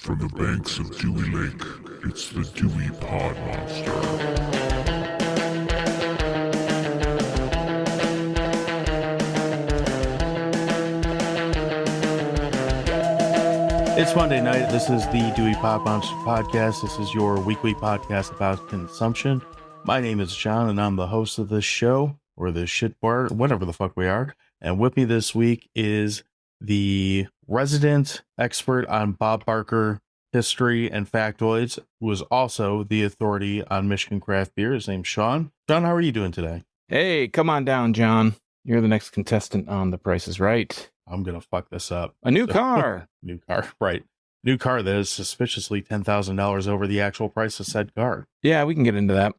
From the banks of Dewey Lake, it's the Dewey Pod Monster. It's Monday night. This is the Dewey Pod Monster Podcast. This is your weekly podcast about consumption. My name is John, and I'm the host of this show, or this shit bar, whatever the fuck we are. And with me this week is the resident expert on Bob Barker history and factoids, who is also the authority on Michigan craft beer. His name's Sean. Sean, how are you doing today? Hey, come on down, John. You're the next contestant on The Price is Right. I'm going to fuck this up. A new car. New car, right. New car that is suspiciously $10,000 over the actual price of said car. Yeah, we can get into that.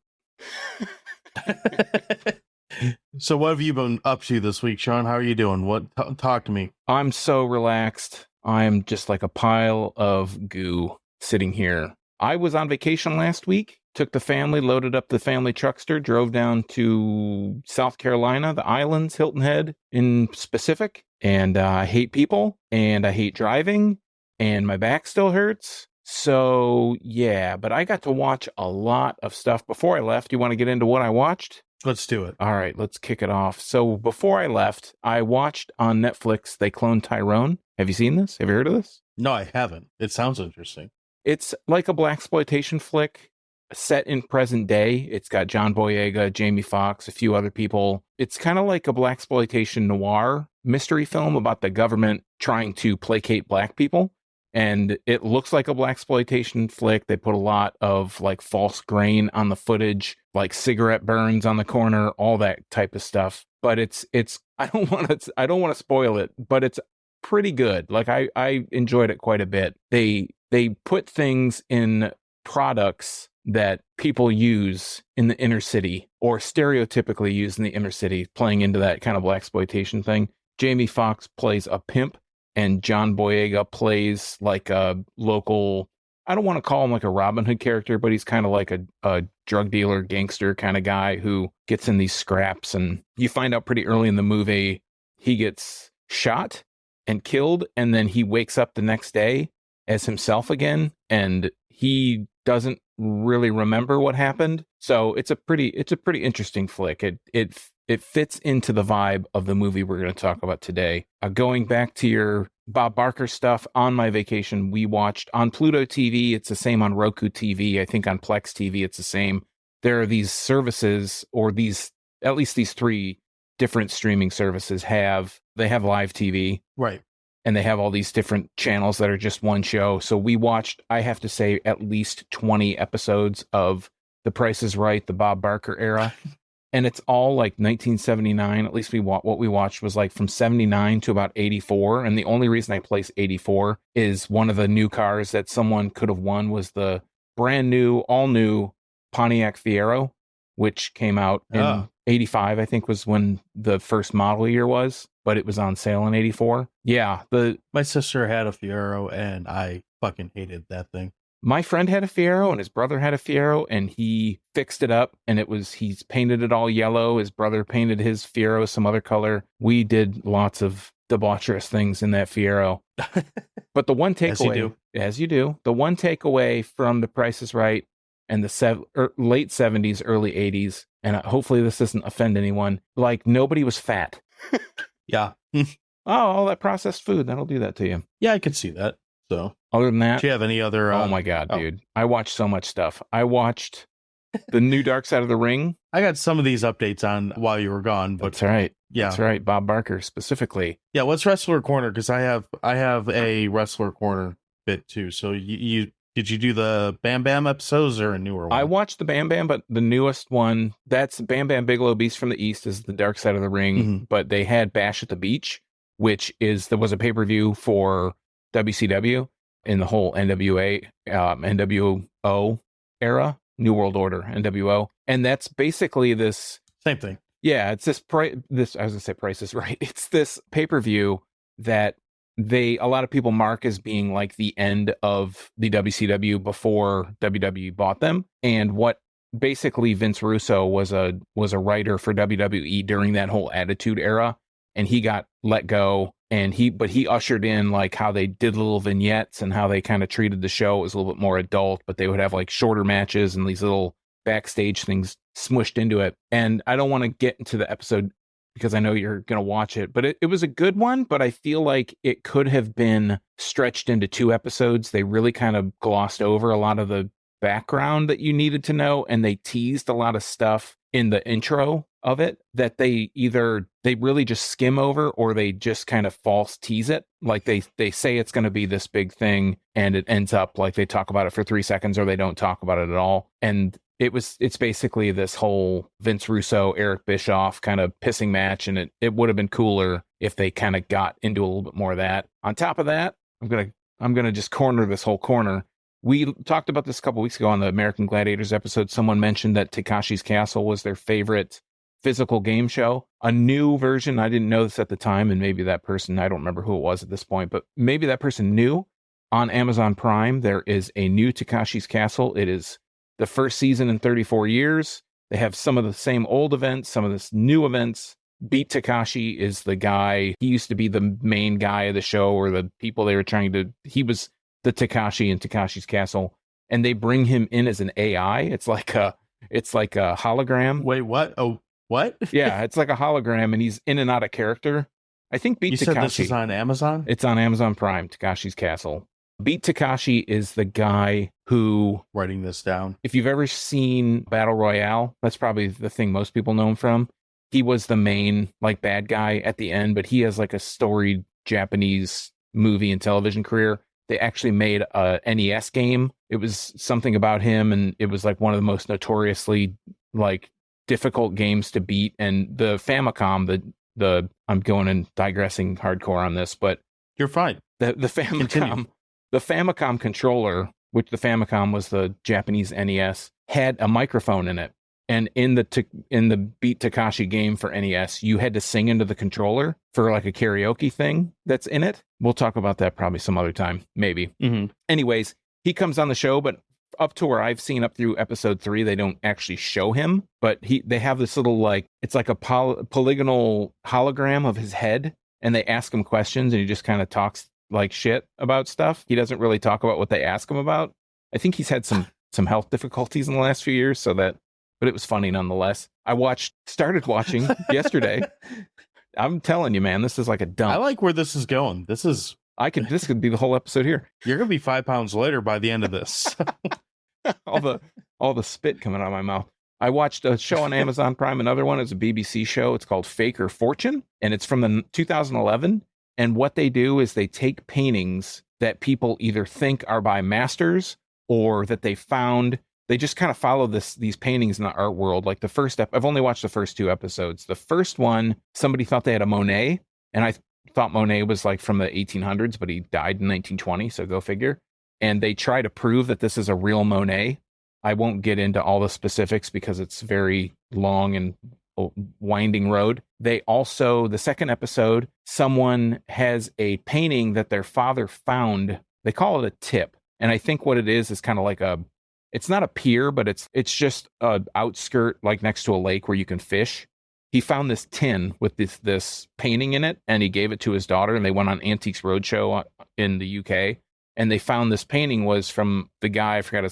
So what have you been up to this week, Sean? How are you doing? Talk to me. I'm so relaxed. I'm just like a pile of goo sitting here. I was on vacation last week. Took the family, loaded up the family truckster, drove down to South Carolina, the islands, Hilton Head in specific. And I hate people, and I hate driving, and my back still hurts. So, yeah, but I got to watch a lot of stuff. Before I left, you want to get into what I watched? Let's do it. All right, let's kick it off. So before I left, I watched on Netflix, They Cloned Tyrone. Have you seen this? Have you heard of this? No, I haven't. It sounds interesting. It's like a blaxploitation flick set in present day. It's got John Boyega, Jamie Foxx, a few other people. It's kind of like a blaxploitation noir mystery film about the government trying to placate black people. And it looks like a blaxploitation flick. They put a lot of like false grain on the footage, like cigarette burns on the corner, all that type of stuff. But it's I don't want to spoil it, but it's pretty good. Like I enjoyed it quite a bit. They put things in products that people use in the inner city or stereotypically use in the inner city, playing into that kind of blaxploitation thing. Jamie Foxx plays a pimp, and John Boyega plays like a local, I don't want to call him like a Robin Hood character, but he's kind of like a drug dealer, gangster kind of guy who gets in these scraps. And you find out pretty early in the movie, he gets shot and killed, and then he wakes up the next day as himself again, and he doesn't really remember what happened. So it's a pretty interesting flick. It fits into the vibe of the movie we're going to talk about today. Going back to your Bob Barker stuff, on my vacation, we watched on Pluto TV. It's the same on Roku TV. I think on Plex TV, it's the same. There are these services, or at least these three different streaming services they have live TV. Right. And they have all these different channels that are just one show. So we watched, I have to say, at least 20 episodes of The Price is Right, the Bob Barker era. And it's all like 1979. At least what we watched was like from 79 to about 84. And the only reason I place 84 is one of the new cars that someone could have won was the brand new, all new Pontiac Fiero, which came out in 85, I think was when the first model year was, but it was on sale in 84. Yeah. My sister had a Fiero, and I fucking hated that thing. My friend had a Fiero, and his brother had a Fiero, and he fixed it up, and he's painted it all yellow. His brother painted his Fiero some other color. We did lots of debaucherous things in that Fiero. But the one takeaway, as you do, the one takeaway from The Price is Right and the late 70s, early 80s, and hopefully this doesn't offend anyone, like nobody was fat. Yeah. All that processed food, that'll do that to you. Yeah, I could see that. So other than that, do you have any other? Oh my God, dude. I watched so much stuff. I watched the new Dark Side of the Ring. I got some of these updates on while you were gone, but that's right. Yeah, that's right. Bob Barker specifically. Yeah, what's Wrestler Corner? Because I have a Wrestler Corner bit too. So did you do the Bam Bam episodes or a newer one? I watched the Bam Bam, but the newest one, that's Bam Bam Bigelow Beast from the East, is the Dark Side of the Ring. Mm-hmm. But they had Bash at the Beach, which was a pay-per-view for WCW in the whole NWA, NWO era, New World Order, NWO. And that's basically this same thing. Yeah, it's I was gonna say Price is Right. It's this pay-per-view that a lot of people mark as being like the end of the WCW before WWE bought them. And what basically Vince Russo was a writer for WWE during that whole Attitude Era, and he got let go And he ushered in like how they did little vignettes and how they kind of treated the show. It was a little bit more adult, but they would have like shorter matches and these little backstage things smushed into it. And I don't want to get into the episode because I know you're going to watch it, but it was a good one, but I feel like it could have been stretched into 2 episodes. They really kind of glossed over a lot of the background that you needed to know, and they teased a lot of stuff in the intro of it that they really just skim over, or they just kind of false tease it. Like they say it's going to be this big thing, and it ends up like they talk about it for 3 seconds, or they don't talk about it at all. And it's basically this whole Vince Russo, Eric Bischoff kind of pissing match, and it would have been cooler if they kind of got into a little bit more of that. On top of that, I'm gonna just corner this whole corner. We talked about this a couple weeks ago on the American Gladiators episode. Someone mentioned that Takashi's Castle was their favorite physical game show. A new version, I didn't know this at the time, and maybe that person, I don't remember who it was at this point, but maybe that person knew. On Amazon Prime, there is a new Takashi's Castle. It is the first season in 34 years. They have some of the same old events, some of the new events. Beat Takashi is the guy. He used to be the main guy of the show, or the people they were trying to... He was the Takashi in Takashi's Castle, and they bring him in as an AI. It's like a hologram. Wait, what? Oh, what? Yeah, it's like a hologram, and he's in and out of character. I think Beat You Takashi... said this is on Amazon? It's on Amazon Prime, Takashi's Castle. Beat Takashi is the guy who... Writing this down. If you've ever seen Battle Royale, that's probably the thing most people know him from. He was the main like bad guy at the end, but he has like a storied Japanese movie and television career. They actually made a NES game. It was something about him, and it was like one of the most notoriously like difficult games to beat. And the Famicom, the I'm going and digressing hardcore on this, but You're fine. the Famicom, Continue. the Famicom controller, which the Famicom was the Japanese NES, had a microphone in it. And in the Beat Takashi game for NES, you had to sing into the controller for like a karaoke thing that's in it. We'll talk about that probably some other time, maybe. Mm-hmm. Anyways, he comes on the show, but up to where I've seen up through episode 3, they don't actually show him. But they have this little like, it's like a polygonal hologram of his head, and they ask him questions, and he just kind of talks like shit about stuff. He doesn't really talk about what they ask him about. I think he's had some health difficulties in the last few years, but it was funny nonetheless. Started watching yesterday. I'm telling you, man, this is like a dump. I like where this is going. This could be the whole episode here. You're gonna be 5 pounds lighter by the end of this. all the spit coming out of my mouth. I watched a show on Amazon Prime. Another one is a BBC show. It's called Fake or Fortune, and it's from the 2011. And what they do is they take paintings that people either think are by masters or that they found. They just kind of follow these paintings in the art world. Like the first I've only watched the first 2 episodes. The first one, somebody thought they had a Monet, and I thought Monet was like from the 1800s, but he died in 1920, so go figure. And they try to prove that this is a real Monet. I won't get into all the specifics because it's very long and winding road. They also, the second episode, someone has a painting that their father found. They call it a tip. And I think what it is kind of like it's not a pier, but it's just a outskirt, like next to a lake where you can fish. He found this tin with this painting in it, and he gave it to his daughter, and they went on Antiques Roadshow in the UK, and they found this painting was from the guy, I forgot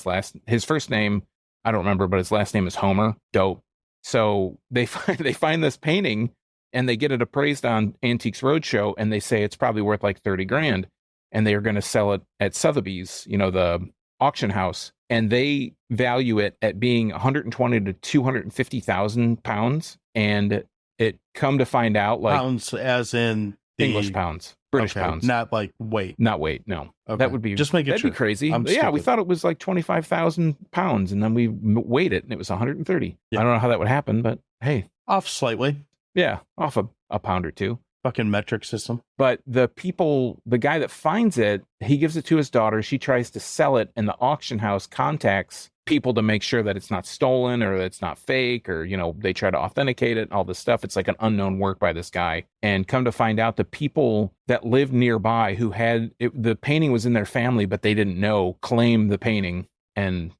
his first name, I don't remember, but his last name is Homer. Dope. So they find this painting, and they get it appraised on Antiques Roadshow, and they say it's probably worth like 30 grand, and they are going to sell it at Sotheby's, the auction house. And they value it at being 120 to 250,000 pounds. And it come to find out, like Pounds as in English pounds, British pounds, not like weight. Not weight. No, Okay. that would be just make it. That'd be crazy. I'm Yeah, we stupid. thought it was like 25,000 pounds, and then we weighed it, and it was 130. Yeah. I don't know how that would happen, but hey, Off slightly. yeah, off a pound or two. Fucking metric system. But the guy that finds it, he gives it to his daughter. She tries to sell it, and the auction house contacts people to make sure that it's not stolen or that it's not fake, or, they try to authenticate it, all this stuff. It's like an unknown work by this guy. And come to find out, the people that lived nearby who had it, the painting was in their family, but they didn't know, claim the painting, and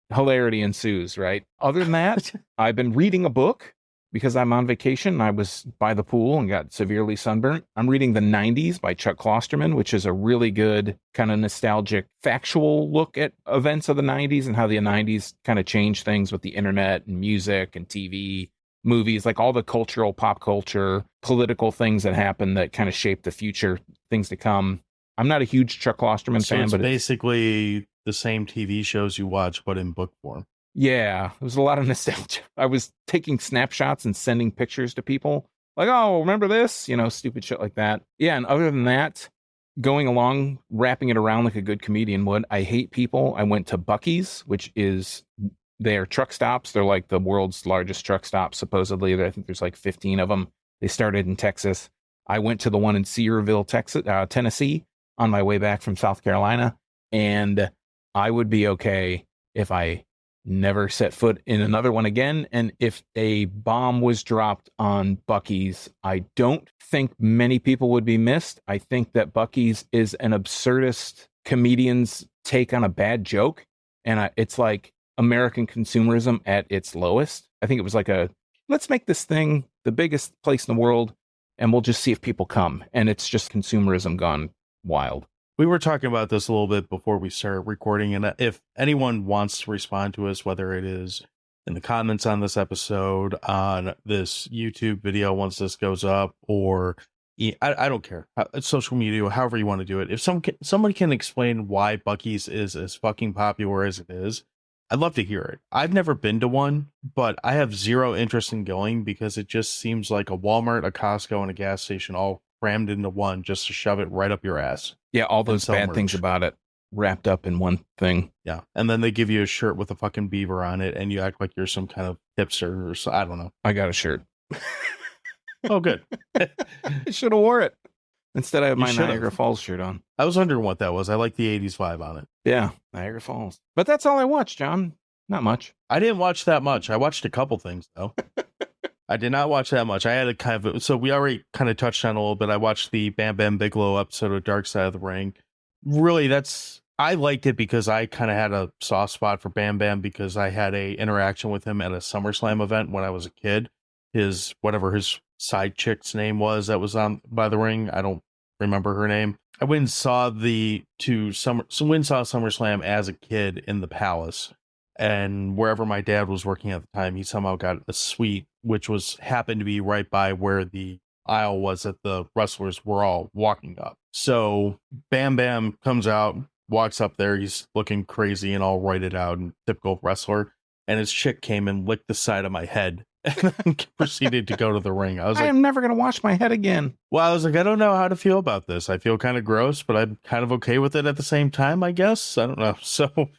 hilarity ensues, right? Other than that, I've been reading a book. because I'm on vacation. I was by the pool and got severely sunburnt. I'm reading The 90s by Chuck Klosterman, which is a really good kind of nostalgic, factual look at events of the 90s and how the 90s kind of changed things with the internet and music and TV, movies, like all the cultural, pop culture, political things that happened that kind of shaped the future, things to come. I'm not a huge Chuck Klosterman fan, but basically the same TV shows you watch, but in book form. Yeah, there was a lot of nostalgia. I was taking snapshots and sending pictures to people like, oh, remember this? You know, stupid shit like that. Yeah, and other than that, going along, wrapping it around like a good comedian would, I hate people. I went to Buc-ee's, which is their truck stops. They're like the world's largest truck stops, supposedly. I think there's like 15 of them. They started in Texas. I went to the one in Cedarville, Tennessee, on my way back from South Carolina, and I would be okay if I never set foot in another one again. And if a bomb was dropped on Buc-ee's, I don't think many people would be missed. I think that Buc-ee's is an absurdist comedian's take on a bad joke. And it's like American consumerism at its lowest. I think it was like let's make this thing the biggest place in the world and we'll just see if people come. And it's just consumerism gone wild. We were talking about this a little bit before we started recording, and if anyone wants to respond to us, whether it is in the comments on this episode, on this YouTube video once this goes up, or I don't care, social media, however you want to do it. If someone can explain why Buc-ee's is as fucking popular as it is, I'd love to hear it. I've never been to one, but I have zero interest in going because it just seems like a Walmart, a Costco, and a gas station all crammed into one just to shove it right up your ass. Yeah, all those bad things about it wrapped up in one thing. Yeah, and then they give you a shirt with a fucking beaver on it, and you act like you're some kind of hipster or so. I don't know. I got a shirt. Oh, good. I should have wore it. Instead, I have my should've. Niagara Falls shirt on. I was wondering what that was. I like the 80s vibe on it. Yeah, Niagara Falls. But that's all I watched, John. Not much. I didn't watch that much. I watched a couple things, though. I did not watch that much. I had a kind of, so we already kind of touched on a little bit. I watched the Bam Bam Bigelow episode of Dark Side of the Ring. Really, I liked it because I kind of had a soft spot for Bam Bam because I had a interaction with him at a SummerSlam event when I was a kid. Whatever his side chick's name was that was on by the ring. I don't remember her name. I went and saw SummerSlam as a kid in the Palace. And wherever my dad was working at the time, he somehow got a suite, which happened to be right by where the aisle was that the wrestlers were all walking up. So Bam Bam comes out, walks up there. He's looking crazy and all roided out and typical wrestler. And his chick came and licked the side of my head and then proceeded to go to the ring. I am never going to wash my head again. Well, I was like, I don't know how to feel about this. I feel kind of gross, but I'm kind of okay with it at the same time, I guess. I don't know. So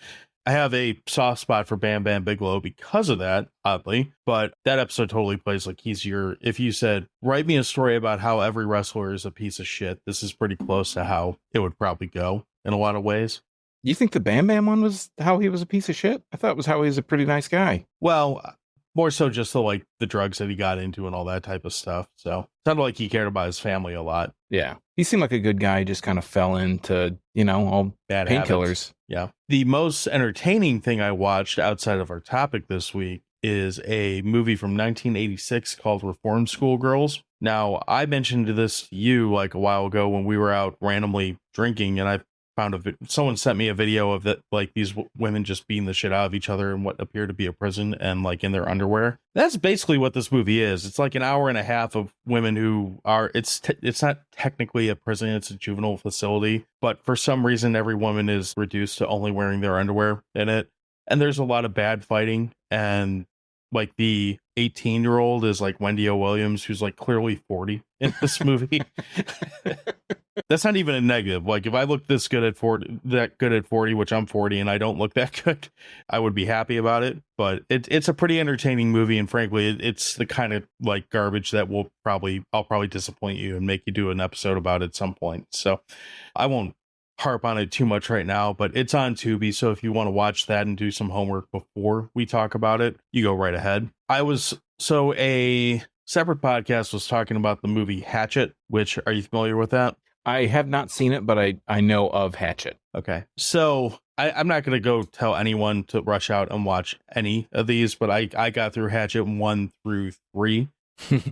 I have a soft spot for Bam Bam Bigelow because of that, oddly. But that episode totally plays like if you said, write me a story about how every wrestler is a piece of shit, this is pretty close to how it would probably go in a lot of ways. You think the Bam Bam one was how he was a piece of shit? I thought it was how he was a pretty nice guy. Well, more so just the drugs that he got into and all that type of stuff. So it sounded like he cared about his family a lot. Yeah. He seemed like a good guy, just kind of fell into, all bad painkillers. Yeah. The most entertaining thing I watched outside of our topic this week is a movie from 1986 called Reform School Girls. Now, I mentioned this to you a while ago when we were out randomly drinking, and I found someone sent me a video of that, these women just beating the shit out of each other in what appeared to be a prison and in their underwear. That's basically what this movie is. It's like an hour and a half of women who are, it's not technically a prison, it's a juvenile facility, but for some reason every woman is reduced to only wearing their underwear in it. And there's a lot of bad fighting, and the 18-year-old is Wendy O. Williams, who's clearly 40 in this movie. That's not even a negative. If I look that good at 40, which I'm 40 and I don't look that good, I would be happy about it. But it's a pretty entertaining movie, and frankly, it's the kind of garbage that I'll probably disappoint you and make you do an episode about it at some point. So I won't harp on it too much right now, but it's on Tubi, so if you want to watch that and do some homework before we talk about it, you go right ahead. A separate podcast was talking about the movie Hatchet, which, are you familiar with that? I have not seen it, but I know of Hatchet. Okay. So I'm not going to go tell anyone to rush out and watch any of these, but I got through Hatchet 1 through 3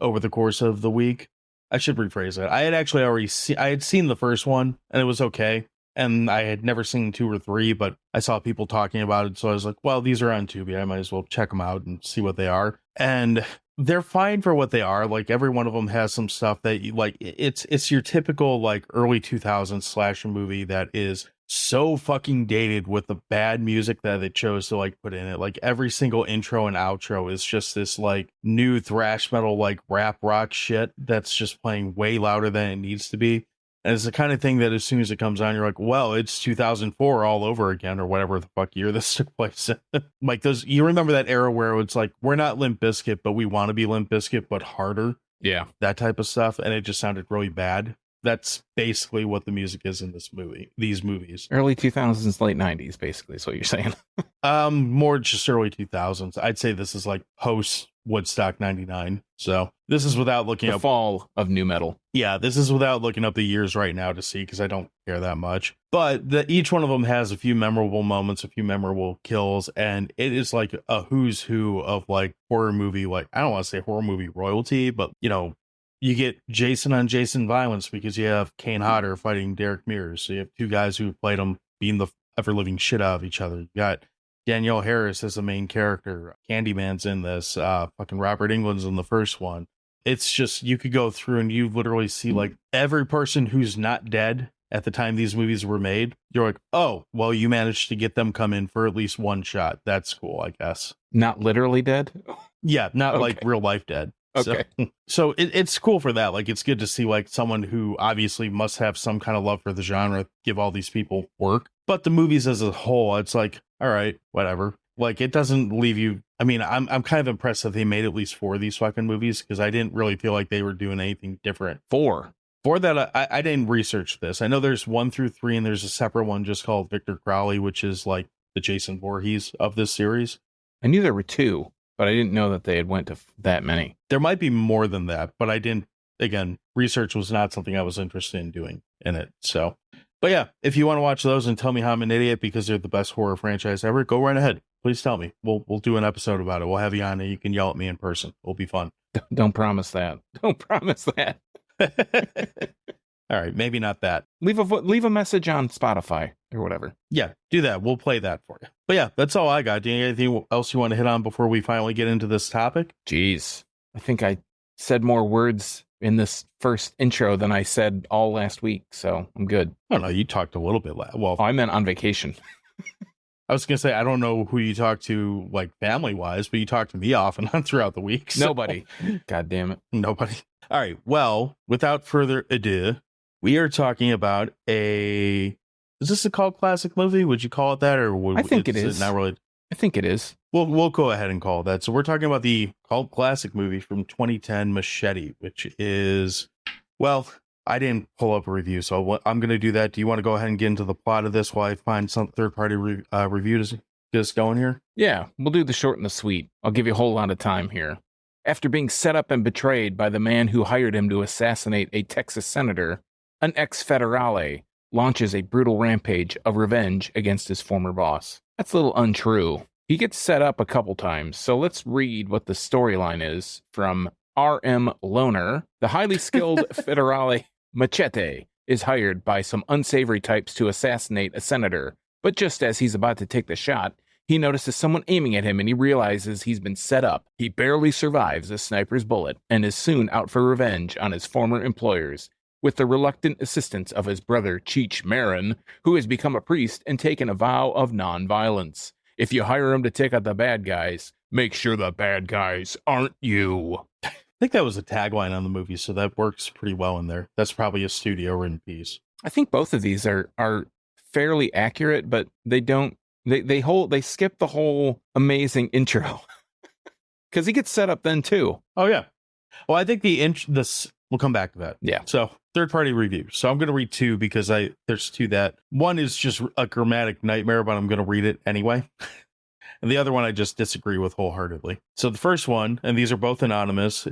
over the course of the week. I should rephrase it. I had actually already I had seen the first one and it was okay. And I had never seen 2 or 3, but I saw people talking about it. So I was like, well, these are on Tubi. I might as well check them out and see what they are. And they're fine for what they are. Like every one of them has some stuff that you like. It's your typical like early 2000s slasher movie that is so fucking dated with the bad music that they chose to like put in it. Like every single intro and outro is just this like new thrash metal, like rap rock shit that's just playing way louder than it needs to be. And it's the kind of thing that as soon as it comes on, you're like, well, it's 2004 all over again, or whatever the fuck year this took place. Like those, you remember that era where it's like, we're not Limp Bizkit, but we want to be Limp Bizkit, but harder. Yeah. That type of stuff. And it just sounded really bad. That's basically what the music is in these movies. Early 2000s, late 90s, basically, is what you're saying. More just early 2000s. I'd say this is like post Woodstock 99. So this is without looking the up fall of new metal. Yeah, this is without looking up the years right now to see, because I don't care that much. But each one of them has a few memorable moments, a few memorable kills, and it is like a who's who of like horror movie, like I don't want to say horror movie royalty, but you know, you get Jason on Jason violence because you have Kane Hodder fighting Derek Mears. So you have 2 guys who played them beating the ever living shit out of each other. You got Danielle Harris as the main character. Candyman's in this. Fucking Robert Englund's in the first one. It's just, you could go through and you literally see like every person who's not dead at the time these movies were made. You're like, oh, well, you managed to get them come in for at least one shot. That's cool, I guess. Not literally dead? Yeah, not like real life dead. Okay. So it's cool for that. Like, it's good to see like someone who obviously must have some kind of love for the genre give all these people work. But the movies as a whole, it's like, all right, whatever. Like, it doesn't leave you. I mean, I'm kind of impressed that they made at least 4 of these fucking movies, because I didn't really feel like they were doing anything different. 4 that I didn't research this. I know there's 1 through 3, and there's a separate one just called Victor Crowley, which is like the Jason Voorhees of this series. I knew there were 2, but I didn't know that they had went to that many. There might be more than that, but I didn't. Again, research was not something I was interested in doing in it. So, but yeah, if you want to watch those and tell me how I'm an idiot because they're the best horror franchise ever, go right ahead. Please tell me. We'll do an episode about it. We'll have you on and you can yell at me in person. It'll be fun. Don't promise that. Don't promise that. All right, maybe not that. Leave a message on Spotify or whatever. Yeah, do that. We'll play that for you. But yeah, that's all I got. Do you have anything else you want to hit on before we finally get into this topic? Jeez. I think I said more words in this first intro than I said all last week, so I'm good. I don't know. You talked a little bit. Well, I meant on vacation. I was going to say, I don't know who you talk to, like, family-wise, but you talk to me off and on throughout the week. So. Nobody. God damn it. Nobody. All right. Well, without further ado, we are talking about is this a cult classic movie? Would you call it that? Or I think it is. Not really. I think it is. We'll go ahead and call it that. So we're talking about the cult classic movie from 2010, Machete, which is, well, I didn't pull up a review, so I'm going to do that. Do you want to go ahead and get into the plot of this while I find some third-party review to get us going here? Yeah, we'll do the short and the sweet. I'll give you a whole lot of time here. After being set up and betrayed by the man who hired him to assassinate a Texas senator, an ex-Federale launches a brutal rampage of revenge against his former boss. That's a little untrue. He gets set up a couple times, so let's read what the storyline is from R.M. Loner. The highly skilled Federale Machete is hired by some unsavory types to assassinate a senator, but just as he's about to take the shot, he notices someone aiming at him and he realizes he's been set up. He barely survives a sniper's bullet and is soon out for revenge on his former employers, with the reluctant assistance of his brother Cheech Marin, who has become a priest and taken a vow of nonviolence. If you hire him to take out the bad guys, make sure the bad guys aren't you. I think that was a tagline on the movie, so that works pretty well in there. That's probably a studio written piece. I think both of these are fairly accurate, but they don't. They skip the whole amazing intro because he gets set up then too. Oh yeah. Well, I think we'll come back to that. Yeah. So third-party review. So I'm going to read 2 because there's 2 that one is just a grammatic nightmare, but I'm going to read it anyway. And the other one I just disagree with wholeheartedly. So the first one, and these are both anonymous,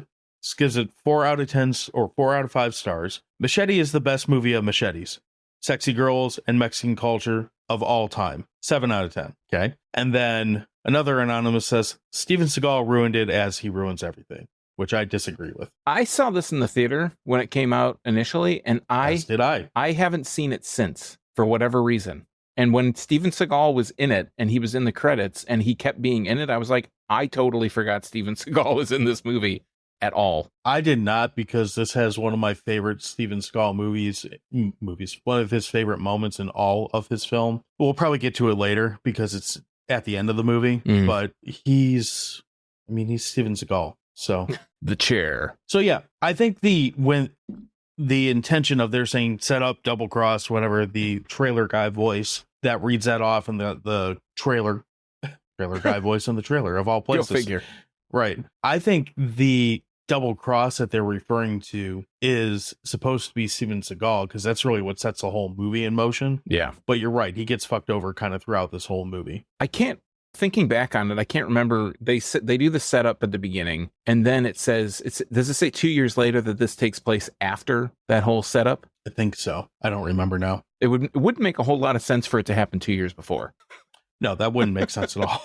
gives it 4 out of 10 or 4 out of 5 stars. Machete is the best movie of machetes. Sexy girls and Mexican culture, of all time. 7 out of 10. Okay. And then another anonymous says Steven Seagal ruined it as he ruins everything, which I disagree with. I saw this in the theater when it came out initially, and As did I. I haven't seen it since for whatever reason. And when Steven Seagal was in it and he was in the credits and he kept being in it, I was like, I totally forgot Steven Seagal was in this movie at all. I did not, because this has one of my favorite Steven Seagal movies, one of his favorite moments in all of his film. We'll probably get to it later because it's at the end of the movie, but he's Steven Seagal. So The Chair. So yeah, I think when the intention of they're saying set up, double cross, whatever, the trailer guy voice that reads that off, and the trailer guy voice in the trailer of all places. Go figure. Right. I think the double cross that they're referring to is supposed to be Steven Seagal, because that's really what sets the whole movie in motion. Yeah. But you're right, he gets fucked over kind of throughout this whole movie. Thinking back on it, I can't remember. They do the setup at the beginning, and then it says, does it say 2 years later that this takes place after that whole setup? I think so. I don't remember now. It wouldn't make a whole lot of sense for it to happen 2 years before. No, that wouldn't make sense at all.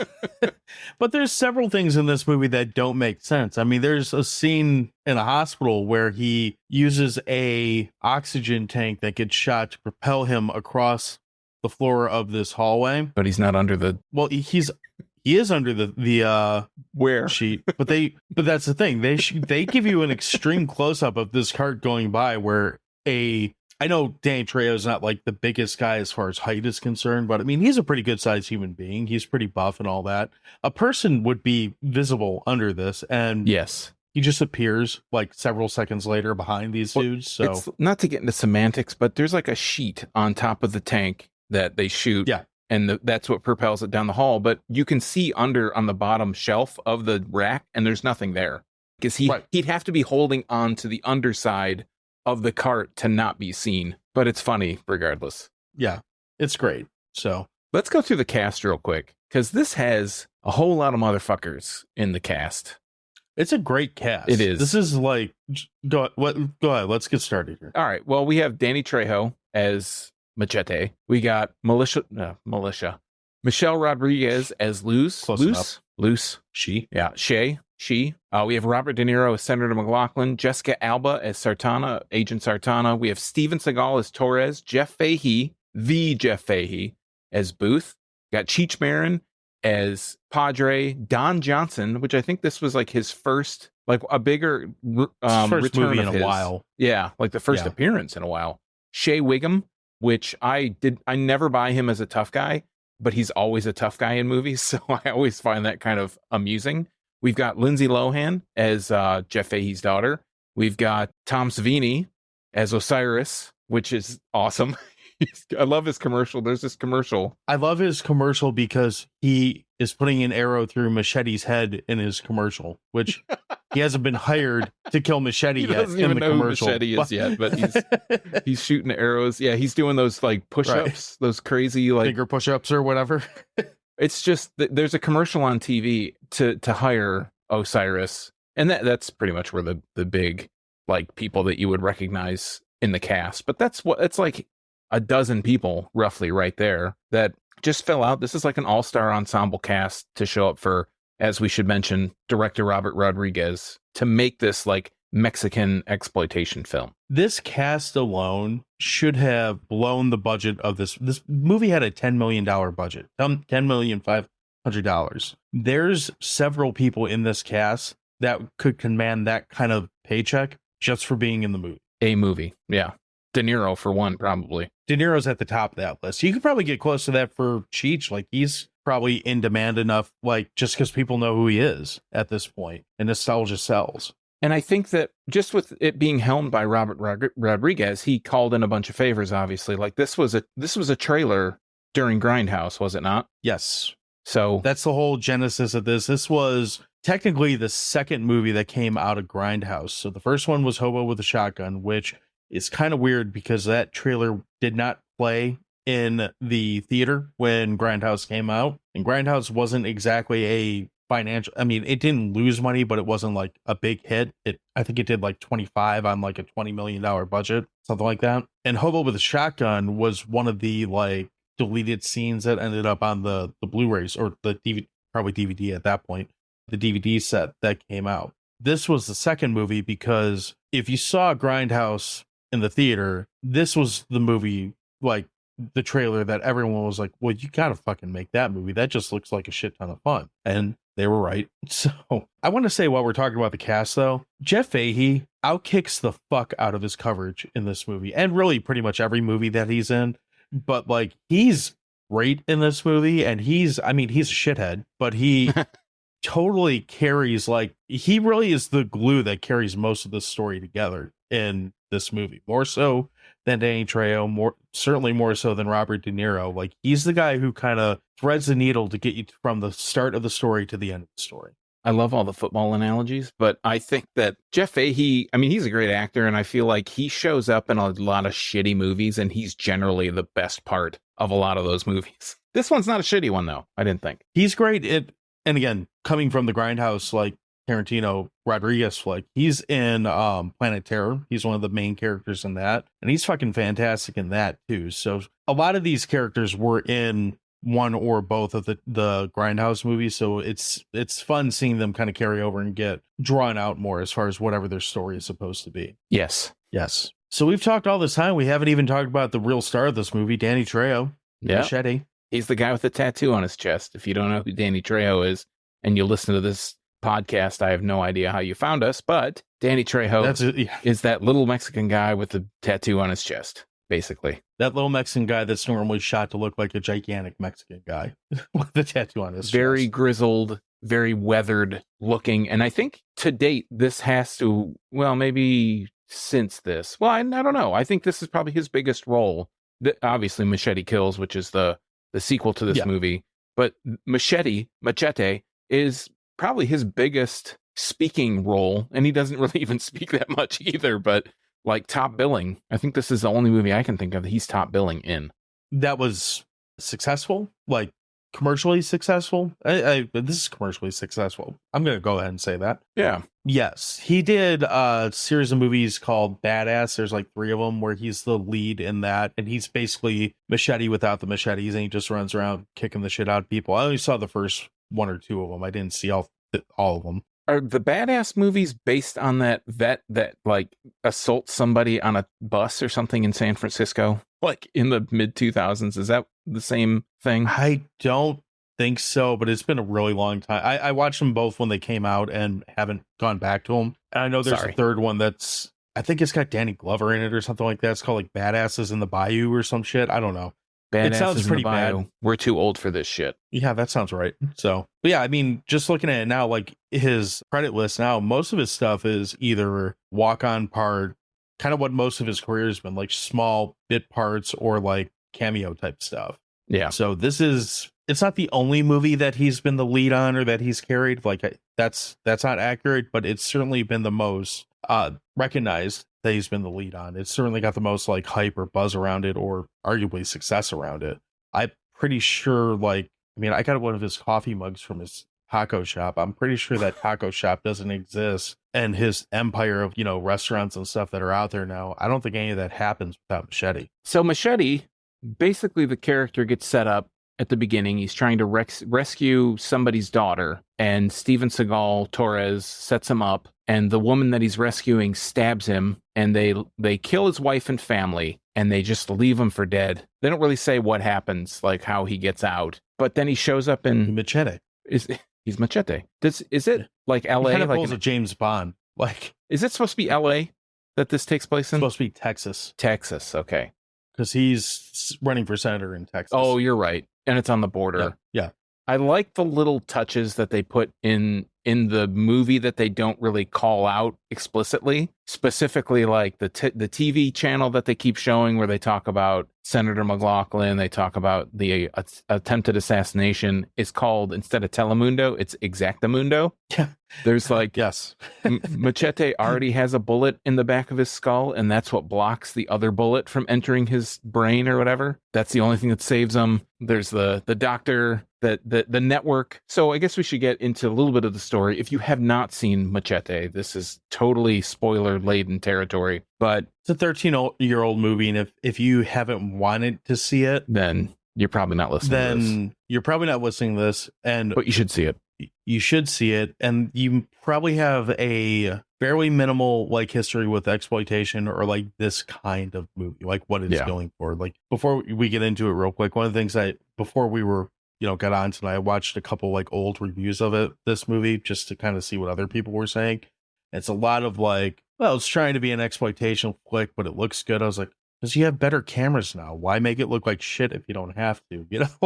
But there's several things in this movie that don't make sense. I mean, there's a scene in a hospital where he uses a oxygen tank that gets shot to propel him across the floor of this hallway. But he's not under the... Well, he is under the where sheet, but that's the thing. They give you an extreme close up of this cart going by where I know Danny Trejo is not like the biggest guy as far as height is concerned, but I mean, he's a pretty good sized human being. He's pretty buff and all that. A person would be visible under this, and yes, he just appears like several seconds later behind these dudes. So it's not to get into semantics, but there's like a sheet on top of the tank that they shoot. Yeah. And that's what propels it down the hall. But you can see on the bottom shelf of the rack, and there's nothing there, because he'd have to be holding on to the underside of the cart to not be seen. But it's funny regardless. Yeah, it's great. So let's go through the cast real quick, because this has a whole lot of motherfuckers in the cast. It's a great cast. It is. This is like, go ahead. Let's get started here. All right. Well, we have Danny Trejo as Machete. We got Michelle Rodriguez as Luce. She. Yeah, Shay. She. We have Robert De Niro as Senator McLaughlin, Jessica Alba as Sartana, Agent Sartana. We have Steven Seagal as Torres, Jeff Fahey as Booth. Got Cheech Marin as Padre, Don Johnson, which I think this was like his first, like a bigger first return movie in of a his. while. Yeah, like the first appearance in a while. Shea Wiggum, which I never buy him as a tough guy, but he's always a tough guy in movies, so I always find that kind of amusing. We've got Lindsay Lohan as Jeff Fahey's daughter. We've got Tom Savini as Osiris, which is awesome. I love his commercial. There's this commercial. I love his commercial because he is putting an arrow through Machete's head in his commercial, which he hasn't been hired to kill Machete He yet doesn't in even the know commercial. who Machete is yet, but he's shooting arrows. Yeah, he's doing those like push-ups, those crazy like bigger push-ups or whatever. It's just there's a commercial on TV to hire Osiris, and that's pretty much where the big like people that you would recognize in the cast. But it's like a dozen people roughly right there that just fill out. This is like an all-star ensemble cast to show up for, as we should mention, director Robert Rodriguez to make this like Mexican exploitation film. This cast alone should have blown the budget of this. This movie had a $10 million budget, $10,500,000. There's several people in this cast that could command that kind of paycheck just for being in the movie. A movie, yeah. De Niro for one, probably. De Niro's at the top of that list. You could probably get close to that for Cheech. Like, he's probably in demand enough, like, just because people know who he is at this point, and nostalgia sells. And I think that just with it being helmed by Robert Rodriguez, he called in a bunch of favors, obviously. Like, this was a trailer during Grindhouse, was it not? Yes. So that's the whole genesis of this. This was technically the second movie that came out of Grindhouse. So the first one was Hobo with a Shotgun, which is kind of weird because that trailer did not play in the theater when Grindhouse came out. And Grindhouse wasn't exactly a financial, I mean, it didn't lose money, but it wasn't like a big hit. I think it did like 25 on like a $20 million budget, something like that. And Hobo with a Shotgun was one of the like deleted scenes that ended up on the Blu-rays or the DVD, probably DVD at that point, the DVD set that came out. This was the second movie because if you saw Grindhouse in the theater, this was the movie, like the trailer that everyone was like, well, you gotta fucking make that movie. That just looks like a shit ton of fun. And they were right. So I want to say, while we're talking about the cast, though, Jeff Fahey outkicks the fuck out of his coverage in this movie, and really pretty much every movie that he's in. But like, he's great in this movie, and he's a shithead, but he totally carries, like, he really is the glue that carries most of the story together in this movie, more so than Danny Trejo, certainly more so than Robert De Niro. Like, he's the guy who kind of threads the needle to get you from the start of the story to the end of the story. I love all the football analogies, but I think that Jeff Fahey, I mean, he's a great actor, and I feel like he shows up in a lot of shitty movies, and he's generally the best part of a lot of those movies. This one's not a shitty one, though, I didn't think. He's great. And again, coming from the Grindhouse, like, Tarantino Rodriguez flick, he's in Planet Terror. He's one of the main characters in that, and he's fucking fantastic in that too. So a lot of these characters were in one or both of the Grindhouse movies, so it's fun seeing them kind of carry over and get drawn out more as far as whatever their story is supposed to be. Yes. So we've talked all this time. We haven't even talked about the real star of this movie, Danny Trejo. Yeah. Machete. He's the guy with the tattoo on his chest. If you don't know who Danny Trejo is and you listen to this podcast, I have no idea how you found us, but Danny Trejo is that little Mexican guy with the tattoo on his chest, basically. That little Mexican guy that's normally shot to look like a gigantic Mexican guy with the tattoo on his chest. Very grizzled, very weathered looking. And I think to date, this has to, well, maybe since this, well, I don't know. I think this is probably his biggest role. Obviously, Machete Kills, which is the sequel to this movie. But Machete is probably his biggest speaking role, and he doesn't really even speak that much either, but like top billing. I think this is the only movie I can think of that he's top billing in. That was successful, like commercially successful. This is commercially successful. I'm going to go ahead and say that. Yeah. Yes. He did a series of movies called Badass. There's like 3 of them where he's the lead in that, and he's basically Machete without the machetes, and he just runs around kicking the shit out of people. I only saw the first 1 or 2 of them. I didn't see all of them. Are the Badass movies based on that vet that like assaults somebody on a bus or something in San Francisco, like in the mid 2000s? Is that the same thing? I don't think so, but it's been a really long time. I watched them both when they came out and haven't gone back to them. And I know there's a third one that's, I think it's got Danny Glover in it or something like that. It's called like Badasses in the Bayou or some shit. I don't know. It sounds pretty bad. We're too old for this shit. Yeah, that sounds right. So, but yeah, I mean, just looking at it now, like his credit list now, most of his stuff is either walk-on part, kind of what most of his career has been, like small bit parts or like cameo type stuff. Yeah. So it's not the only movie that he's been the lead on or that he's carried. Like that's not accurate, but it's certainly been the most recognized that he's been the lead on. It's certainly got the most like hype or buzz around it, or arguably success around it. I'm pretty sure, like, I mean, I got one of his coffee mugs from his taco shop. I'm pretty sure that taco shop doesn't exist, and his empire of, restaurants and stuff that are out there now, I don't think any of that happens without Machete. So Machete, basically the character gets set up at the beginning. He's trying to rescue somebody's daughter, and Steven Seagal Torres sets him up, and the woman that he's rescuing stabs him, and they kill his wife and family, and they just leave him for dead. They don't really say what happens, like how he gets out, but then he shows up in Machete. He's Machete. Is it like L.A.? He kind of pulls a James Bond. Like, is it supposed to be L.A. that this takes place in? It's supposed to be Texas. Texas, okay. Because he's running for senator in Texas. Oh, you're right. And it's on the border. Yeah. I like the little touches that they put in the movie that they don't really call out explicitly. Specifically, like the TV channel that they keep showing where they talk about Senator McLaughlin, they talk about the attempted assassination. It's called, instead of Telemundo, it's Exactamundo. Yeah. There's like, yes, Machete already has a bullet in the back of his skull, and that's what blocks the other bullet from entering his brain or whatever. That's the only thing that saves him. There's the doctor, the network. So I guess we should get into a little bit of the story. If you have not seen Machete, this is totally spoiler-laden territory, but it's a 13-year-old movie, and if you haven't wanted to see it, then you're probably not listening to this. then you're probably not listening to this, and But you should see it. you should see it, and you probably have a fairly minimal like history with exploitation or like this kind of movie, like what it's going for. Like before we get into it real quick, one of the things before we were got on tonight, I watched a couple like old reviews of this movie just to kind of see what other people were saying. It's a lot of like, well, it's trying to be an exploitation flick, but it looks good. I was like, because you have better cameras now, why make it look like shit if you don't have to?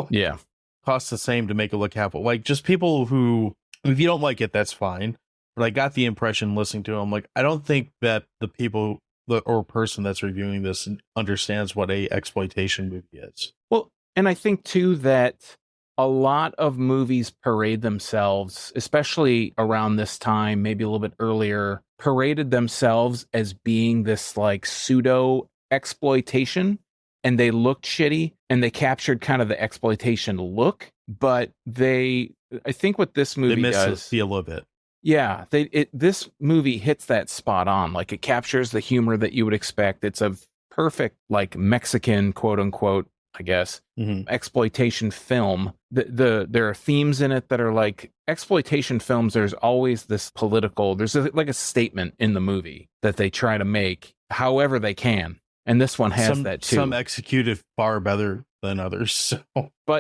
Yeah. Costs the same to make it look half. Like just people who, if you don't like it, that's fine. But I got the impression listening to him, like I don't think that the people or person that's reviewing this understands what a exploitation movie is. Well, and I think too that a lot of movies parade themselves, especially around this time, maybe a little bit earlier, paraded themselves as being this like pseudo exploitation, and they looked shitty and they captured kind of the exploitation look. But I think what this movie does, the feel a bit. Yeah, this movie hits that spot on. Like it captures the humor that you would expect. It's a perfect like Mexican quote unquote, I guess, exploitation film. There are themes in it that are like exploitation films. There's always this political. There's like a statement in the movie that they try to make however they can, and this one has that too. Some executed far better than others.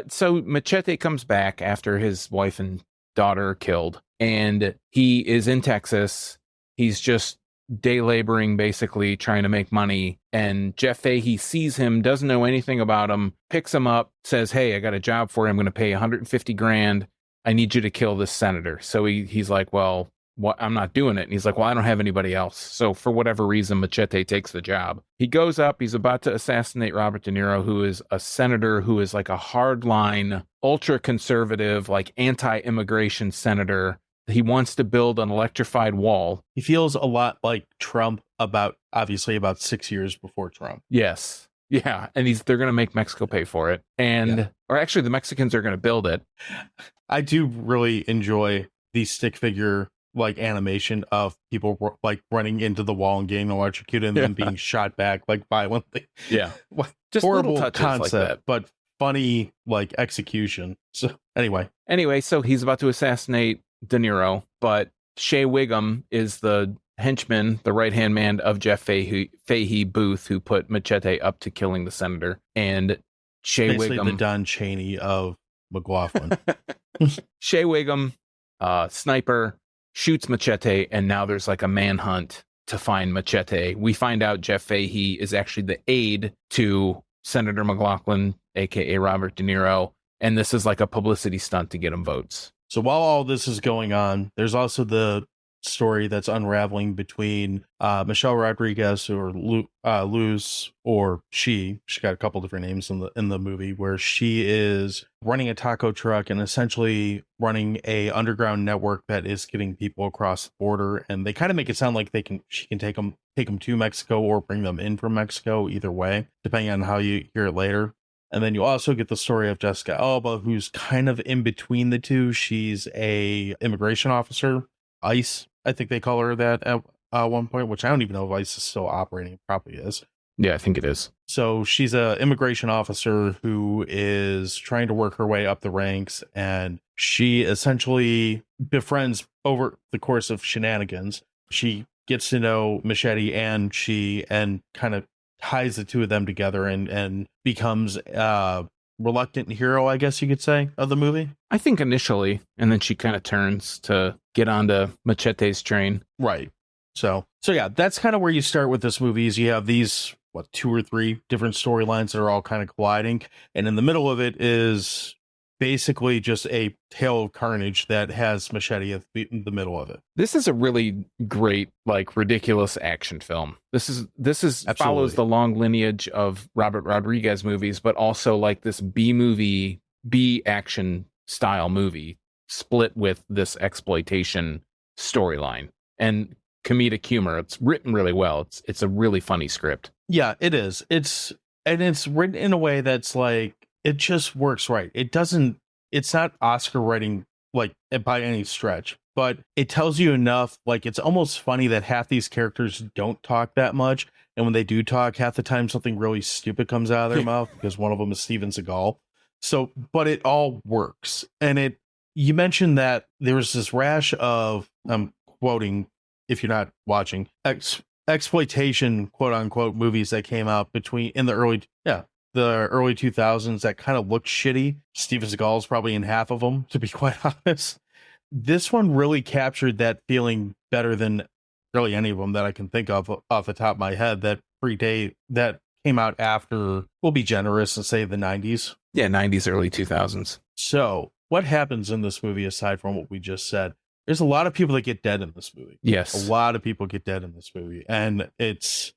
So Machete comes back after his wife and daughter are killed, and he is in Texas. He's just day laboring, basically trying to make money. And Jeff Fahey sees him, doesn't know anything about him, picks him up, says, "Hey, I got a job for you. I'm going to pay $150,000. I need you to kill this senator." So he's like, "Well, I'm not doing it." And he's like, "Well, I don't have anybody else." So for whatever reason, Machete takes the job. He goes up. He's about to assassinate Robert De Niro, who is a senator who is like a hardline, ultra conservative, like anti-immigration senator. He wants to build an electrified wall. He feels a lot like Trump obviously about 6 years before Trump. Yes. Yeah. And they're going to make Mexico pay for it. Or actually the Mexicans are going to build it. I do really enjoy the stick figure like animation of people like running into the wall and getting electrocuted and then being shot back like violently. Yeah. Just horrible concept, like that. But funny like execution. So anyway, so he's about to assassinate De Niro, but Shea Wiggum is the henchman, the right-hand man of Jeff Fahey Booth, who put Machete up to killing the senator. And Shea basically Wiggum, the Don Chaney of McLaughlin. Shea Wiggum, sniper, shoots Machete, and now there's like a manhunt to find Machete. We find out Jeff Fahey is actually the aide to Senator McLaughlin, aka Robert De Niro, and this is like a publicity stunt to get him votes. So while all this is going on, there's also the story that's unraveling between Michelle Rodriguez or Luz, or she got a couple different names in the movie, where she is running a taco truck and essentially running a underground network that is getting people across the border. And they kind of make it sound like she can take them to Mexico or bring them in from Mexico, either way, depending on how you hear it later. And then you also get the story of Jessica Alba, who's kind of in between the two. She's a immigration officer, ICE, I think they call her that at one point, which I don't even know if ICE is still operating. It probably is. Yeah, I think it is. So she's an immigration officer who is trying to work her way up the ranks, and she essentially befriends over the course of shenanigans. She gets to know Machete and kind of ties the two of them together and becomes a reluctant hero, I guess you could say, of the movie. I think initially, and then she kind of turns to get onto Machete's train. Right. So yeah, that's kind of where you start with this movie. Is you have these 2 or 3 different storylines that are all kind of colliding, and in the middle of it is basically just a tale of carnage that has Machete in the middle of it. This is a really great, like, ridiculous action film. This is Absolutely. Follows the long lineage of Robert Rodriguez movies, but also like this B action style movie split with this exploitation storyline and comedic humor. It's written really well. It's a really funny script. Yeah, it is. It's written in a way that's like, it just works right. It's not Oscar writing like by any stretch, but it tells you enough. Like, it's almost funny that half these characters don't talk that much. And when they do talk, half the time something really stupid comes out of their mouth, because one of them is Steven Seagal. So, but it all works. And you mentioned that there was this rash of, I'm quoting, if you're not watching, exploitation, quote unquote, movies that came out in the early 2000s that kind of looked shitty. Steven Seagal's probably in half of them, to be quite honest. This one really captured that feeling better than really any of them that I can think of off the top of my head that came out after, we'll be generous and say the 90s. Yeah, 90s, early 2000s. So what happens in this movie, aside from what we just said? There's a lot of people that get dead in this movie. Yes. A lot of people get dead in this movie. And it's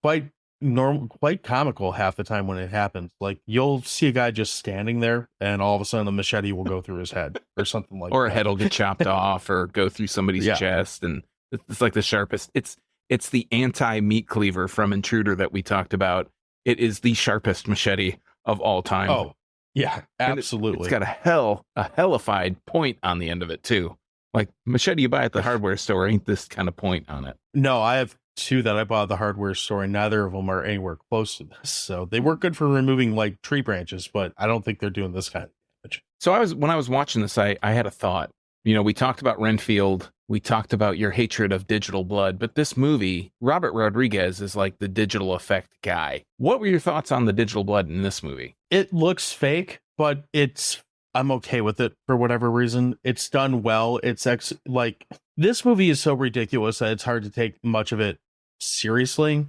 quite normal, quite comical half the time when it happens. Like, you'll see a guy just standing there and all of a sudden a machete will go through his head or something like that. Or a head will get chopped off or go through somebody's chest. And it's like the sharpest. It's the anti-meat cleaver from Intruder that we talked about. It is the sharpest machete of all time. Oh, yeah, absolutely. It's got a hellified point on the end of it too. Like, machete you buy at the hardware store ain't this kind of point on it. No, I have two that I bought at the hardware store, and neither of them are anywhere close to this. So they work good for removing like tree branches, but I don't think they're doing this kind of damage. So when I was watching this, I had a thought. You know, we talked about Renfield. We talked about your hatred of digital blood, but this movie, Robert Rodriguez is like the digital effect guy. What were your thoughts on the digital blood in this movie? It looks fake, but I'm okay with it for whatever reason. It's done well. Like, this movie is so ridiculous that it's hard to take much of it seriously.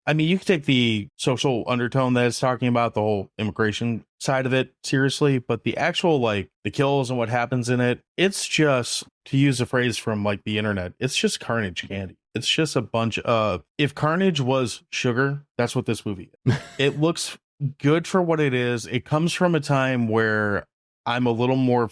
I mean, you can take the social undertone that it's talking about, the whole immigration side of it seriously, but the actual, like, the kills and what happens in it, it's just, to use a phrase from like the internet, it's just carnage candy. It's just a bunch of, if carnage was sugar, that's what this movie is. It looks good for what it is. It comes from a time where I'm a little more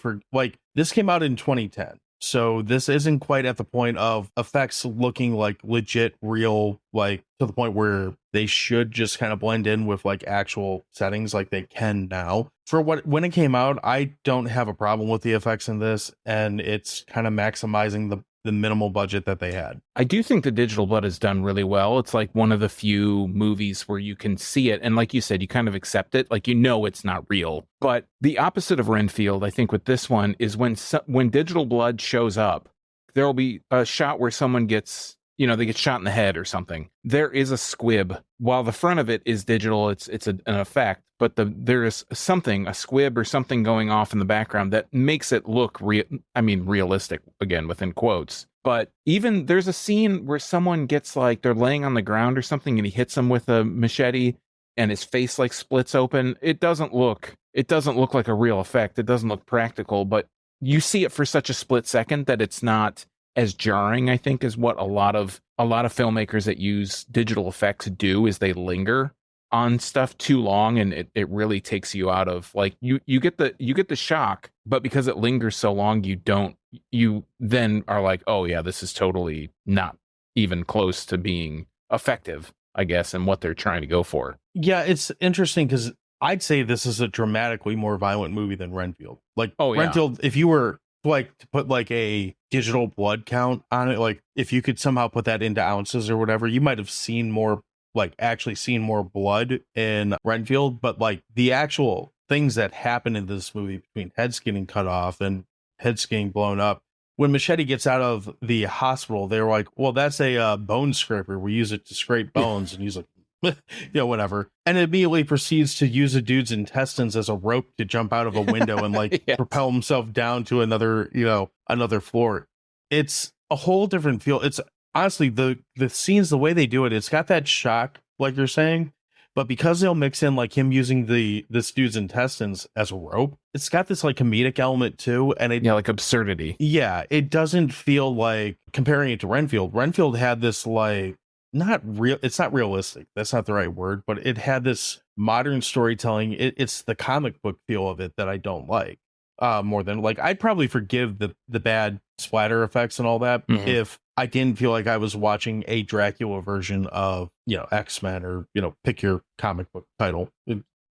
this came out in 2010. So this isn't quite at the point of effects looking like legit real, like to the point where they should just kind of blend in with like actual settings like they can now. When it came out, I don't have a problem with the effects in this, and it's kind of maximizing the minimal budget that they had. I do think the digital blood is done really well. It's like one of the few movies where you can see it. And like you said, you kind of accept it. Like, you know, it's not real. But the opposite of Renfield, I think, with this one is when digital blood shows up, there will be a shot where someone gets, they get shot in the head or something. There is a squib. While the front of it is digital, it's an effect. But there is a squib or something going off in the background that makes it look realistic, again, within quotes. But even there's a scene where someone gets like, they're laying on the ground or something and he hits them with a machete and his face like splits open. It doesn't look like a real effect. It doesn't look practical, but you see it for such a split second that it's not as jarring, I think, as what a lot of filmmakers that use digital effects do, is they linger on stuff too long, and it really takes you out of, like, you get the shock, but because it lingers so long, you then are like, oh yeah, this is totally not even close to being effective, I guess, and what they're trying to go for. Yeah, it's interesting because I'd say this is a dramatically more violent movie than Renfield. Like, Renfield, if you were like to put like a digital blood count on it, like if you could somehow put that into ounces or whatever, you might have seen more, like actually seen more blood in Renfield. But like the actual things that happen in this movie, between heads getting cut off and heads getting blown up, when Machete gets out of the hospital, they're like, well, that's a bone scraper. We use it to scrape bones. And he's like, whatever. And immediately proceeds to use a dude's intestines as a rope to jump out of a window and like Yes. propel himself down to another floor. It's a whole different feel. It's honestly the scenes, the way they do it, it's got that shock, like you're saying, but because they'll mix in like him using this dude's intestines as a rope, it's got this like comedic element too. And like absurdity. Yeah, it doesn't feel like, comparing it to Renfield had this like, it's not realistic, that's not the right word, but it had this modern storytelling. It's the comic book feel of it that I don't like, more than, like, I'd probably forgive the bad splatter effects and all that if I didn't feel like I was watching a Dracula version of X-Men, or pick your comic book title.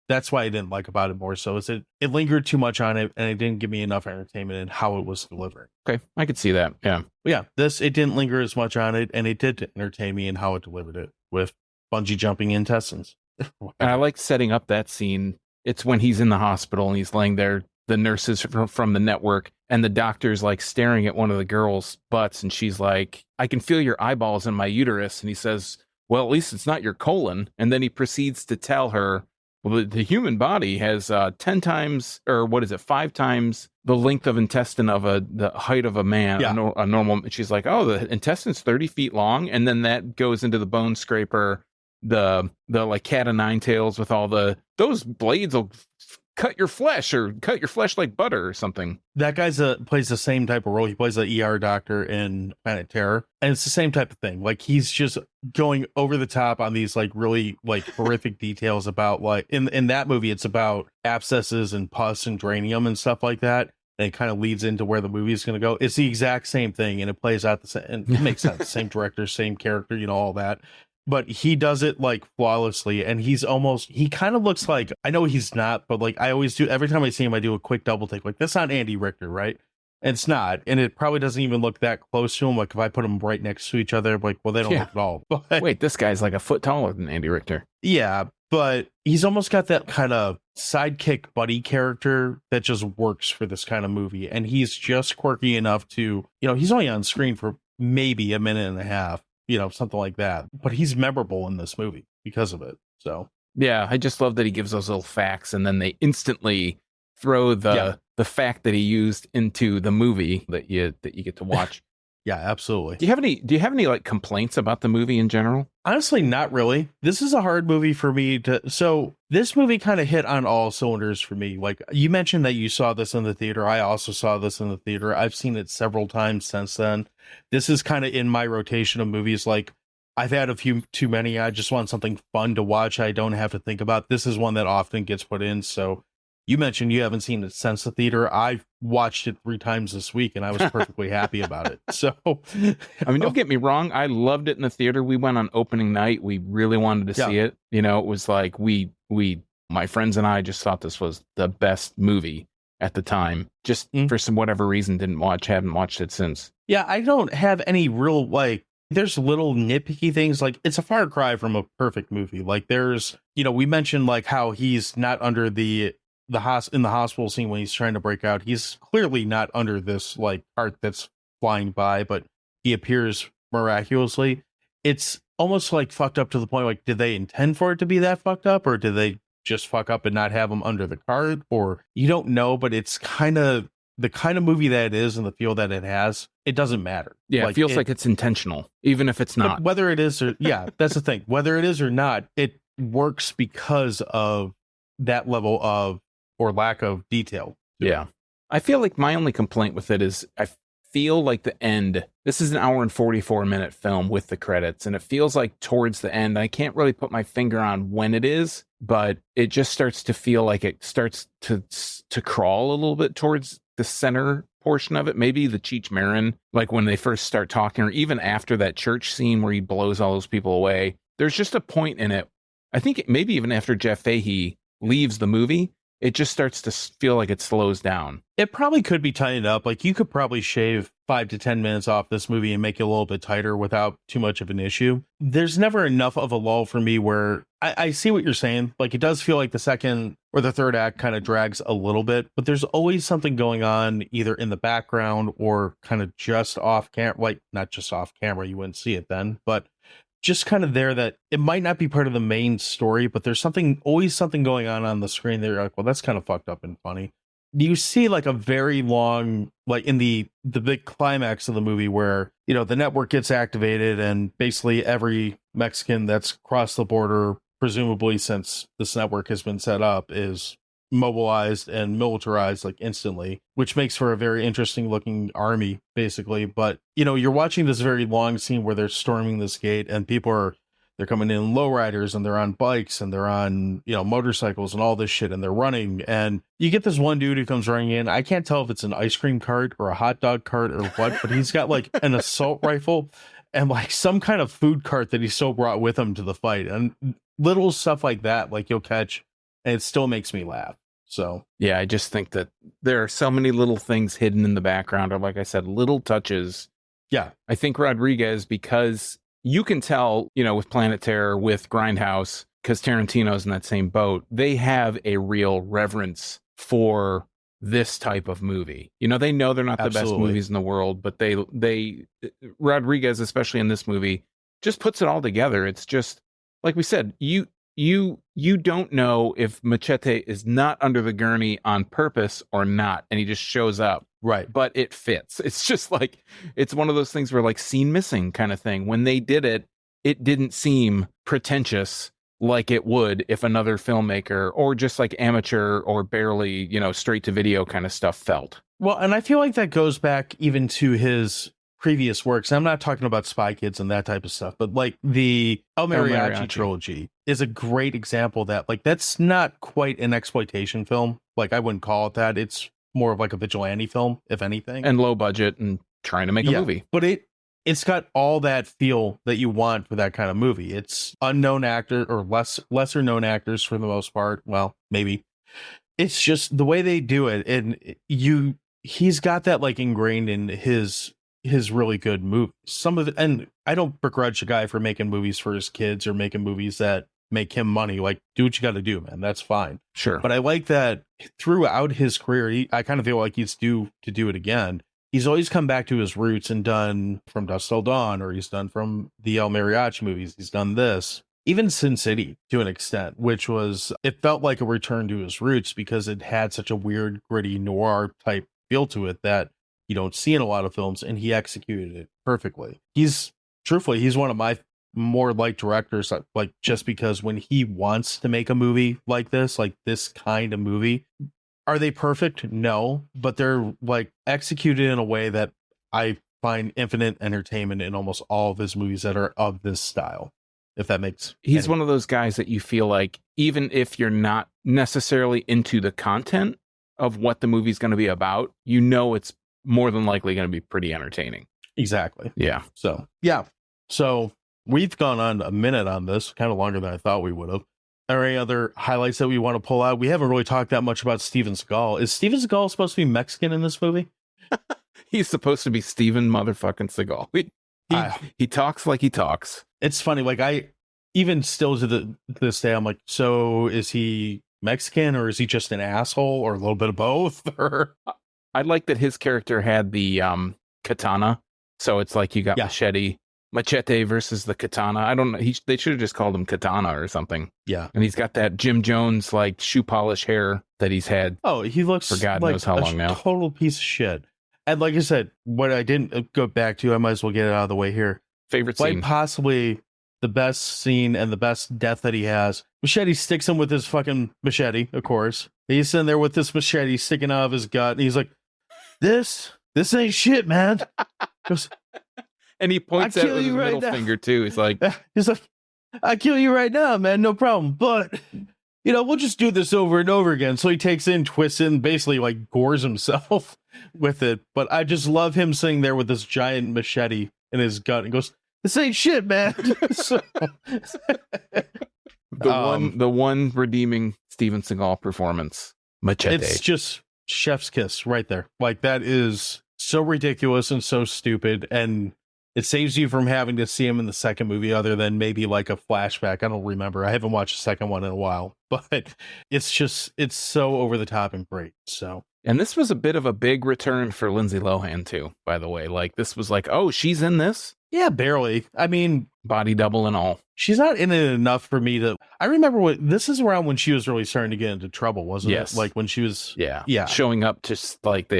That's why I didn't like about it more so, is it lingered too much on it, and it didn't give me enough entertainment in how it was delivering. Okay, I could see that. Yeah. Yeah, it didn't linger as much on it, and it did entertain me in how it delivered it with bungee jumping intestines. And I like setting up that scene It's when he's in the hospital and he's laying there, the nurses from the network, and the doctor's like staring at one of the girls' butts, and she's like, I can feel your eyeballs in my uterus. And he says, well, at least it's not your colon. And then he proceeds to tell her, well, the human body has 10 times, or what is it, 5 times the length of intestine of the height of a man, a normal. She's like, oh, the intestine's 30 feet long. And then that goes into the bone scraper, the like cat of nine tails with all those blades will cut your flesh like butter or something. That guy's plays the same type of role. He plays the ER doctor in Planet Terror, and it's the same type of thing. Like, he's just going over the top on these like really like horrific details about, like, in that movie it's about abscesses and pus and dranium and stuff like that, and it kind of leads into where the movie is going to go. It's the exact same thing, and it plays out the same, and it makes sense. Same director, same character, all that. But he does it like flawlessly, and he kind of looks like, I know he's not, but like I always do, every time I see him I do a quick double take, like, that's not Andy Richter, right? And it's not, and it probably doesn't even look that close to him. Like, if I put them right next to each other, like, well, they don't look at all. But wait, this guy's like a foot taller than Andy Richter. Yeah, but he's almost got that kind of sidekick buddy character that just works for this kind of movie, and he's just quirky enough to, he's only on screen for maybe a minute and a half, something like that. But he's memorable in this movie because of it. So yeah, I just love that he gives those little facts, and then they instantly throw the fact that he used into the movie that you get to watch. Yeah, absolutely. Do you have any like complaints about the movie in general? Honestly, not really. This is a hard movie for me so this movie kind of hit on all cylinders for me. Like, you mentioned that you saw this in the theater. I also saw this in the theater. I've seen it several times since then. This is kind of in my rotation of movies. Like, I've had a few too many. I just want something fun to watch I don't have to think about. This is one that often gets put in. So you mentioned you haven't seen it since the theater. I've watched it 3 times this week, and I was perfectly happy about it. So, I mean, don't get me wrong. I loved it in the theater. We went on opening night. We really wanted to see it. It was like my friends and I just thought this was the best movie at the time. Just for some whatever reason, haven't watched it since. Yeah, I don't have any real, like, there's little nitpicky things. Like, it's a far cry from a perfect movie. Like, there's, we mentioned like how he's not under in the hospital scene when he's trying to break out. He's clearly not under this like cart that's flying by, but he appears miraculously. It's almost like fucked up to the point, like, did they intend for it to be that fucked up, or did they just fuck up and not have him under the cart? Or you don't know, but it's kind of the kind of movie that it is and the feel that it has. It doesn't matter. Yeah, it feels like it's intentional, even if it's not. Whether it is or that's the thing. Whether it is or not, it works because of that level of, or lack of, detail. Yeah. I feel like my only complaint with it is I feel like the end, this is an hour and 44-minute film with the credits, and it feels like towards the end, I can't really put my finger on when it is, but it just starts to feel like it starts to crawl a little bit towards the center portion of it. Maybe the Cheech Marin, like when they first start talking, or even after that church scene where he blows all those people away. There's just a point in it, I think maybe even after Jeff Fahey leaves the movie, it just starts to feel like it slows down. It probably could be tightened up. Like, you could probably shave 5 to 10 minutes off this movie and make it a little bit tighter without too much of an issue. There's never enough of a lull for me where I see what you're saying. Like, it does feel like the second or the third act kind of drags a little bit, but there's always something going on either in the background or kind of just off camera. Like, not just off camera, you wouldn't see it then, but just kind of there, that it might not be part of the main story, but there's always something going on the screen that you're like, well, that's kind of fucked up and funny. You see like a very long, like in the big climax of the movie where, the network gets activated, and basically every Mexican that's crossed the border, presumably since this network has been set up, is mobilized and militarized like instantly, which makes for a very interesting looking army basically. But you're watching this very long scene where they're storming this gate, and they're coming in lowriders, and they're on bikes, and they're on motorcycles and all this shit, and they're running, and you get this one dude who comes running in. I can't tell if it's an ice cream cart or a hot dog cart or what, but he's got like an assault rifle and like some kind of food cart that he still brought with him to the fight, and little stuff like that, like, you'll catch, and it still makes me laugh. So yeah, I just think that there are so many little things hidden in the background, or like I said, little touches. Yeah, I think Rodriguez, because you can tell, with Planet Terror, with Grindhouse, because Tarantino's in that same boat, they have a real reverence for this type of movie. You know, they know they're not the best movies in the world, but they Rodriguez, especially in this movie, just puts it all together. It's just like we said, you don't know if Machete is not under the gurney on purpose or not, and he just shows up. Right. But it fits. It's just like, it's one of those things where like scene missing kind of thing. When they did it, it didn't seem pretentious like it would if another filmmaker or just like amateur or barely, you know, straight to video kind of stuff felt. Well, and I feel like that goes back even to his previous works. I'm not talking about Spy Kids and that type of stuff, but like the El Mariachi trilogy is a great example of that. Like, that's not quite an exploitation film. Like, I wouldn't call it that. It's more of like a vigilante film, if anything. And low budget and trying to make a movie. But it's got all that feel that you want for that kind of movie. It's unknown actor or lesser known actors for the most part. Well, maybe. It's just the way they do it, and he's got that like ingrained in his really good movies. Some of it, and I don't begrudge a guy for making movies for his kids or making movies that make him money. Like, do what you got to do, man. That's fine. Sure. But I like that throughout his career, I kind of feel like he's due to do it again. He's always come back to his roots and done From Dusk Till Dawn, or he's done from the El Mariachi movies. He's done this. Even Sin City, to an extent, which was, it felt like a return to his roots because it had such a weird, gritty noir type feel to it that you don't see in a lot of films, and he executed it perfectly. He's one of my more liked directors, like, just because when he wants to make a movie like this kind of movie, are they perfect? No, but they're like executed in a way that I find infinite entertainment in almost all of his movies that are of this style. If that makes He's one of those guys that you feel like, even if you're not necessarily into the content of what the movie's going to be about, you know it's more than likely going to be pretty entertaining. Exactly. Yeah. So, yeah. So we've gone on a minute on this, kind of longer than I thought we would have. Are there any other highlights that we want to pull out? We haven't really talked that much about Steven Seagal. Is Steven Seagal supposed to be Mexican in this movie? He's supposed to be Steven motherfucking Seagal. He talks like he talks. It's funny. Like, I even still to this day, I'm like, so is he Mexican or is he just an asshole or a little bit of both? Or I like that his character had the katana. So it's like you got Machete versus the katana. I don't know. They should have just called him Katana or something. Yeah. And he's got that Jim Jones like shoe polish hair that he's had. Oh, he looks for God like knows how long now. Total piece of shit. And like I said, what I didn't go back to, I might as well get it out of the way here. Favorite scene. Like, possibly the best scene and the best death that he has. Machete sticks him with his fucking machete, of course. He's sitting there with this machete sticking out of his gut, and he's like, This ain't shit, man. Goes, and he points at it with his middle finger too. He's like, I kill you right now, man, no problem. But, we'll just do this over and over again. So he takes in, twists in, basically like gores himself with it. But I just love him sitting there with this giant machete in his gut and goes, this ain't shit, man. The one redeeming Steven Seagal performance, Machete. It's just chef's kiss right there. Like, that is so ridiculous and so stupid, and it saves you from having to see him in the second movie other than maybe like a flashback. I don't remember. I haven't watched the second one in a while, but it's so over the top and great. So, and this was a bit of a big return for Lindsay Lohan too, by the way. Like, this was like, oh, she's in this? Yeah, barely. I mean, body double and all. She's not in it enough for me to. I remember this is around when she was really starting to get into trouble, wasn't it? Like when she was, showing up to like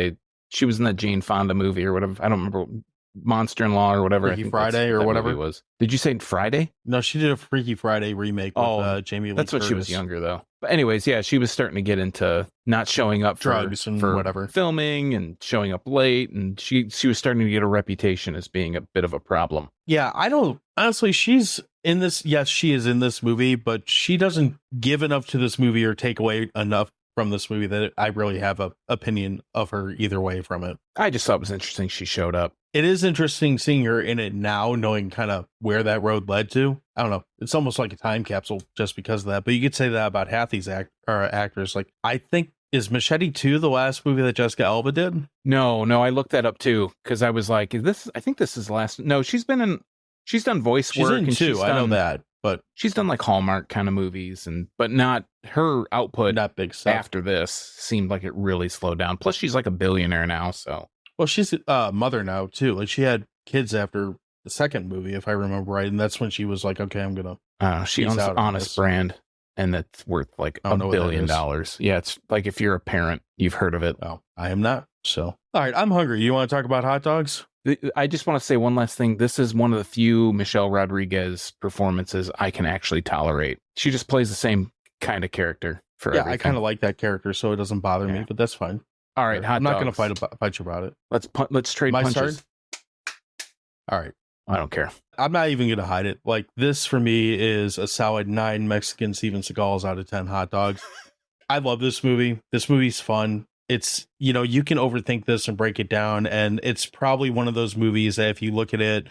she was in that Jane Fonda movie or whatever. I don't remember, Monster in Law or whatever. Freaky Friday or whatever it was. Did you say Friday? No, she did a Freaky Friday remake with Jamie Lee That's Curtis. when she was younger though. But anyways, yeah, she was starting to get into not showing up drugs and whatever, filming and showing up late, and she was starting to get a reputation as being a bit of a problem. Yeah, I don't honestly. She's in this. Yes, she is in this movie, but she doesn't give enough to this movie or take away enough from this movie that I really have a opinion of her either way from it. I just thought it was interesting she showed up. It is interesting seeing her in it now, knowing kind of where that road led to. I don't know. It's almost like a time capsule just because of that. But you could say that about half these actors. Like, I think, is Machete 2 the last movie that Jessica Alba did? No, I looked that up too because I was like, I think this is the last. No, she's done voice work. She's in 2. I know that. but she's done like Hallmark kind of movies, but not her output. Not big stuff. After this seemed like it really slowed down. Plus, she's like a billionaire now. So, well, she's a mother now too. Like she had kids after the second movie, if I remember right, and that's when she was like, "Okay, I'm gonna." She owns Honest Brand, and that's worth like $1 billion. Yeah, it's like if you're a parent, you've heard of it. Oh, I am not. So, all right, I'm hungry. You want to talk about hot dogs? I just want to say one last thing. This is one of the few Michelle Rodriguez performances I can actually tolerate. She just plays the same kind of character for everything. I kind of like that character, so it doesn't bother me, but that's fine. All right, hot I'm dogs. not going to fight you about it. Let's trade My punches. start? All right. I don't care. I'm not even going to hide it. Like, this for me is a solid 9 Mexican Steven Seagals out of 10 hot dogs. I love this movie. This movie's fun. It's, you can overthink this and break it down. And it's probably one of those movies that if you look at it,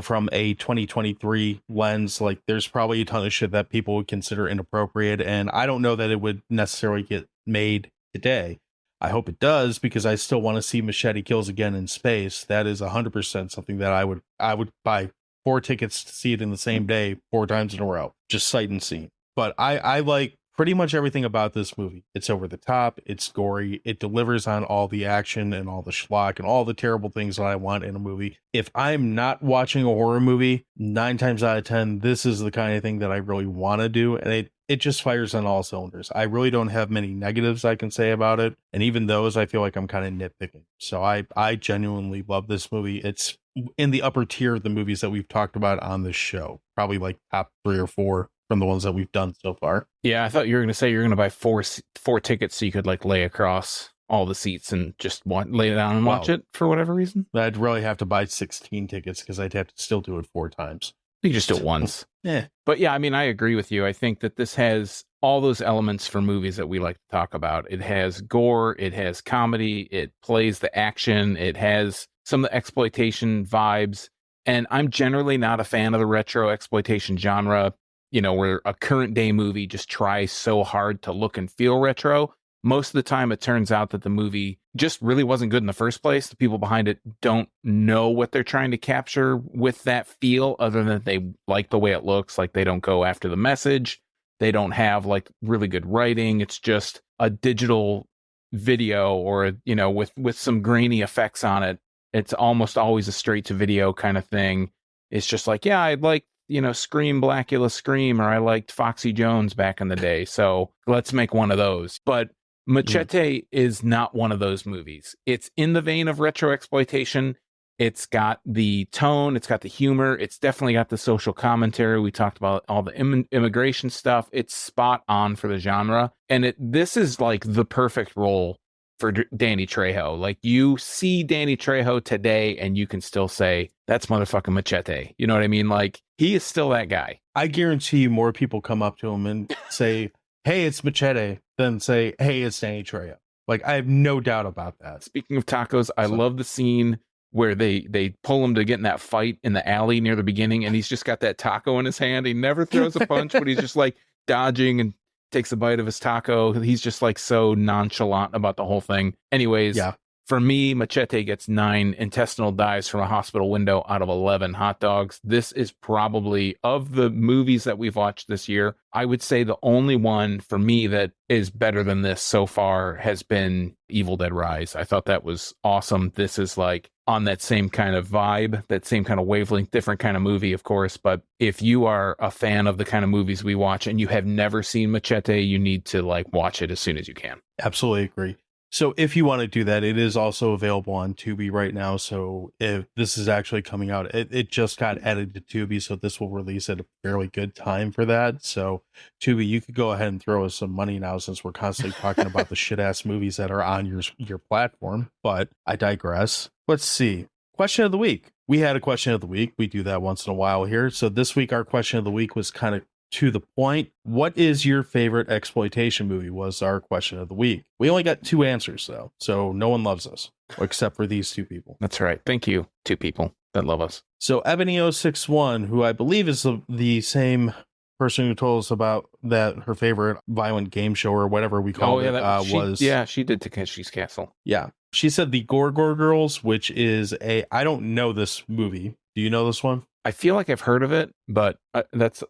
from a 2023 lens, like there's probably a ton of shit that people would consider inappropriate. And I don't know that it would necessarily get made today. I hope it does, because I still want to see Machete kills again in space. That is 100% something that I would buy 4 tickets to see it in the same day 4 times in a row. Just sight and scene. But I like pretty much everything about this movie. It's over the top. It's gory. It delivers on all the action and all the schlock and all the terrible things that I want in a movie. If I'm not watching a horror movie, 9 times out of 10, this is the kind of thing that I really want to do. And it just fires on all cylinders. I really don't have many negatives I can say about it. And even those, I feel like I'm kind of nitpicking. So I genuinely love this movie. It's in the upper tier of the movies that we've talked about on this show. Probably like top 3 or 4 from the ones that we've done so far. Yeah, I thought you were going to say you're going to buy 4 tickets so you could like lay across all the seats and just lay it down and watch it for whatever reason. I'd really have to buy 16 tickets because I'd have to still do it 4 times. You can just do it once. Yeah. But yeah, I mean, I agree with you. I think that this has all those elements for movies that we like to talk about. It has gore, it has comedy, it plays the action, it has some of the exploitation vibes. And I'm generally not a fan of the retro exploitation genre, where a current day movie just tries so hard to look and feel retro. Most of the time, it turns out that the movie just really wasn't good in the first place. The people behind it don't know what they're trying to capture with that feel, other than they like the way it looks. Like they don't go after the message. They don't have like really good writing. It's just a digital video or, with some grainy effects on it. It's almost always a straight to video kind of thing. It's just like, yeah, I'd like, Scream, Blackula Scream, or I liked Foxy Jones back in the day. So let's make one of those. But Machete is not one of those movies. It's in the vein of retro exploitation. It's got the tone. It's got the humor. It's definitely got the social commentary. We talked about all the immigration stuff. It's spot on for the genre. And this is like the perfect role for Danny Trejo. Like you see Danny Trejo today and you can still say, that's motherfucking Machete. You know what I mean? Like he is still that guy. I guarantee you more people come up to him and say, hey, it's Machete, than say, hey, it's Danny Trejo. Like I have no doubt about that. Speaking of tacos, I love the scene where they pull him to get in that fight in the alley near the beginning, and he's just got that taco in his hand. He never throws a punch, but he's just like dodging and takes a bite of his taco. He's just like so nonchalant about the whole thing. Anyways, yeah. For me, Machete gets 9 intestinal dives from a hospital window out of 11 hot dogs. This is probably, of the movies that we've watched this year, I would say the only one for me that is better than this so far has been Evil Dead Rise. I thought that was awesome. This is like on that same kind of vibe, that same kind of wavelength, different kind of movie, of course. But if you are a fan of the kind of movies we watch and you have never seen Machete, you need to like watch it as soon as you can. Absolutely agree. So if you want to do that, it is also available on Tubi right now. So if this is actually coming out, it just got added to Tubi. So this will release at a fairly good time for that. So Tubi, you could go ahead and throw us some money now, since we're constantly talking about the shit ass movies that are on your platform. But I digress. Let's see. Question of the week. We had a question of the week. We do that once in a while here. So this week, our question of the week was kind of to the point. What is your favorite exploitation movie was our question of the week. We only got 2 answers though, so no one loves us except for these 2 people. That's right. Thank you, 2 people that love us. So Ebony061, who I believe is the same person who told us about that her favorite violent game show or whatever we call it was. She did Takeshi's Castle. Yeah. She said the Gore Girls, which is I don't know this movie. Do you know this one? I feel like I've heard of it, but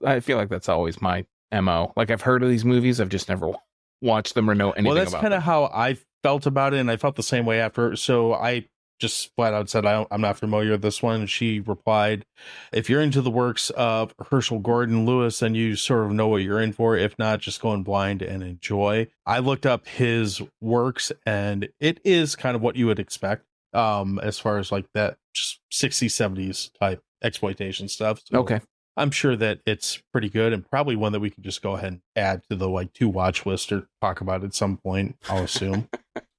I feel like that's always my MO. Like I've heard of these movies, I've just never watched them or know anything about them. Well, that's kind of how I felt about it, and I felt the same way after. So I just flat out said, I'm not familiar with this one. And she replied, if you're into the works of Herschel Gordon Lewis, then you sort of know what you're in for. If not, just go in blind and enjoy. I looked up his works, and it is kind of what you would expect, as far as like that just 60s, 70s type exploitation stuff. So okay. I'm sure that it's pretty good, and probably one that we can just go ahead and add to the like to watch list or talk about at some point, I'll assume.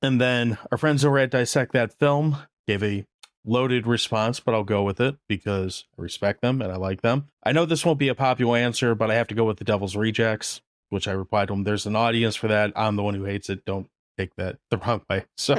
And then our friends over at Dissect That Film gave a loaded response, but I'll go with it because I respect them and I like them. I know this won't be a popular answer, but I have to go with The Devil's Rejects, which I replied to them. There's an audience for that. I'm the one who hates it. Don't take that the wrong way. So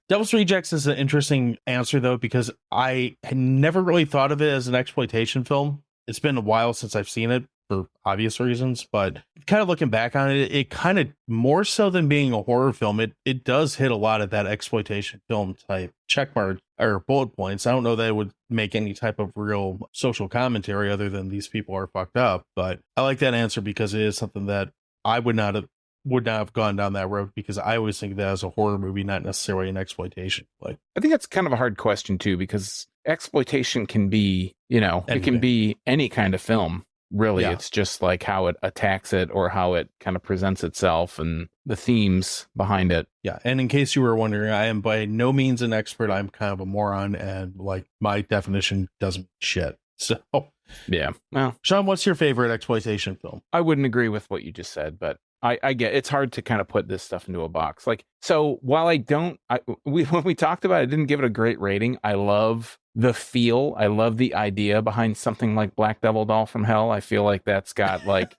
Devil's Rejects is an interesting answer, though, because I had never really thought of it as an exploitation film. It's been a while since I've seen it for obvious reasons, but kind of looking back on it, it kind of more so than being a horror film, it does hit a lot of that exploitation film type checkmark or bullet points. I don't know that it would make any type of real social commentary other than these people are fucked up, but I like that answer because it is something that I would not have gone down that road, because I always think that as a horror movie, not necessarily an exploitation. Like, I think that's kind of a hard question too, because exploitation can be, anything. It can be any kind of film. Really, Yeah. It's just like how it attacks it or how it kind of presents itself and the themes behind it. Yeah, and in case you were wondering, I am by no means an expert. I'm kind of a moron, and like my definition doesn't mean shit. So, yeah. Well, Sean, what's your favorite exploitation film? I wouldn't agree with what you just said, but I get it's hard to kind of put this stuff into a box. Like, so while when we talked about it, I didn't give it a great rating. I love the feel. I love the idea behind something like Black Devil Doll from Hell. I feel like that's got like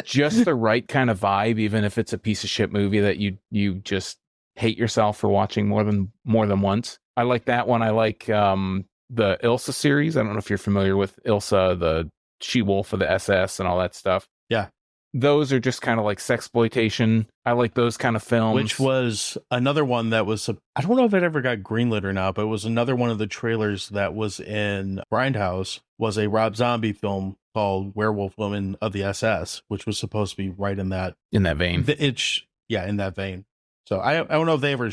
just the right kind of vibe, even if it's a piece of shit movie that you just hate yourself for watching more than once. I like that one. I like the Ilsa series. I don't know if you're familiar with Ilsa, the she-wolf of the SS and all that stuff. Yeah. Those are just kind of like sexploitation. I like those kind of films. Which was another one that was, I don't know if it ever got greenlit or not, but it was another one of the trailers that was in Grindhouse, was a Rob Zombie film called Werewolf Woman of the SS, which was supposed to be right in that vein. In that vein. So I don't know if they ever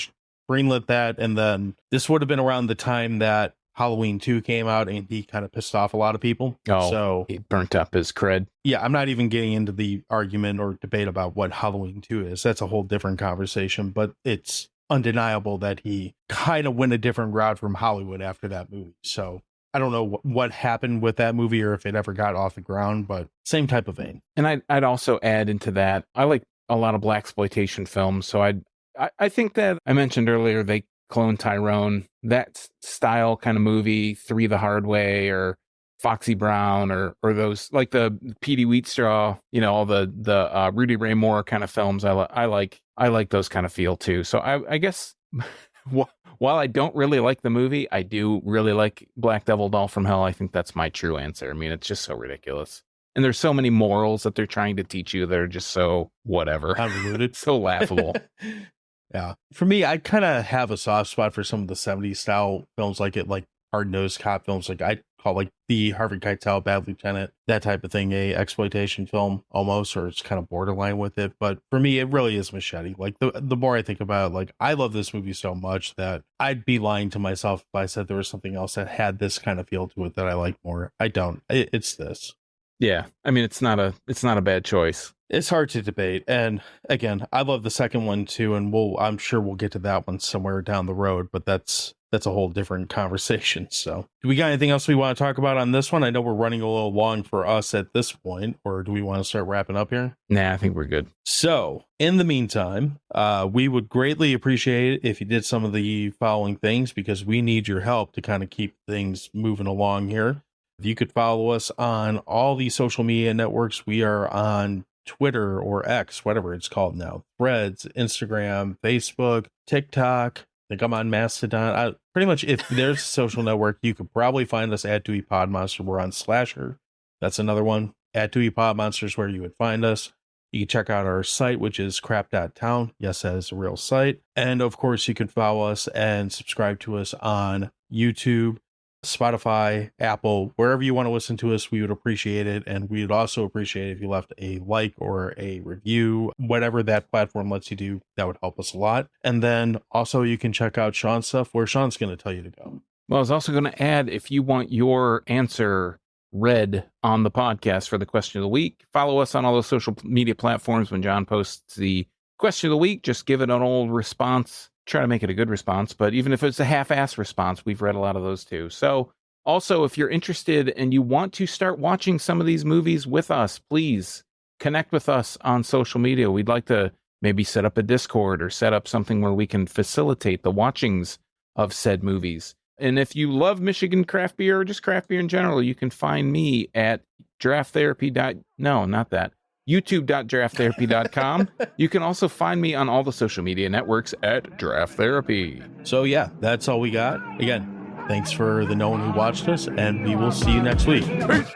greenlit that. And then this would have been around the time that Halloween 2 came out, and he kind of pissed off a lot of people. Oh, so he burnt up his cred. Yeah, I'm not even getting into the argument or debate about what Halloween 2 is. That's a whole different conversation, but it's undeniable that he kind of went a different route from Hollywood after that movie. So I don't know what happened with that movie or if it ever got off the ground, but same type of vein. And I'd also add into that, I like a lot of blaxploitation films. So I think that I mentioned earlier, they clone Tyrone, that style kind of movie, Three the Hard Way or Foxy Brown or those like the Petey Wheatstraw, all the Rudy Ray Moore kind of films. I like those kind of feel too. So I guess while I don't really like the movie, I do really like Black Devil Doll from Hell. I think that's my true answer. I mean, it's just so ridiculous. And there's so many morals that they're trying to teach you that are just so whatever. Convoluted. So laughable. Yeah. For me, I kind of have a soft spot for some of the 70s style films, like hard-nosed cop films, like I call like the Harvey Keitel Bad Lieutenant, that type of thing, a exploitation film almost, or it's kind of borderline with it. But for me, it really is Machete. Like the more I think about it, like I love this movie so much that I'd be lying to myself if I said there was something else that had this kind of feel to it that I like more. I don't. It's this. Yeah. I mean, it's not a bad choice. It's hard to debate. And again, I love the second one too, and I'm sure we'll get to that one somewhere down the road, but that's a whole different conversation. So do we got anything else we want to talk about on this one? I know we're running a little long for us at this point, or do we want to start wrapping up here? Nah, I think we're good. So in the meantime, we would greatly appreciate it if you did some of the following things, because we need your help to kind of keep things moving along here. You could follow us on all the social media networks. We are on Twitter or X, whatever it's called now, Threads, Instagram, Facebook, TikTok. I think I'm on Mastodon. Pretty much if there's a social network, you could probably find us at Dewey Pod Monster. We're on Slasher. That's another one. At Dewey Pod Monsters where you would find us. You can check out our site, which is crap.town. Yes, that is a real site. And of course, you can follow us and subscribe to us on YouTube. Spotify, Apple, wherever you want to listen to us, we would appreciate it. And we would also appreciate it if you left a like or a review, whatever that platform lets you do. That would help us a lot. And then also you can check out Sean's stuff where Sean's going to tell you to go. Well, I was also going to add, if you want your answer read on the podcast for the question of the week, follow us on all those social media platforms. When John posts the question of the week, just give it an old response. Try to make it a good response, but even if it's a half-ass response, we've read a lot of those too. So also, if you're interested and you want to start watching some of these movies with us, please connect with us on social media. We'd like to maybe set up a Discord or set up something where we can facilitate the watchings of said movies. And if you love Michigan craft beer or just craft beer in general, you can find me at youtube.drafttherapy.com. You can also find me on all the social media networks at Draft Therapy. So yeah, that's all we got. Again, thanks for the no one who watched us, and we will see you next week. Peace.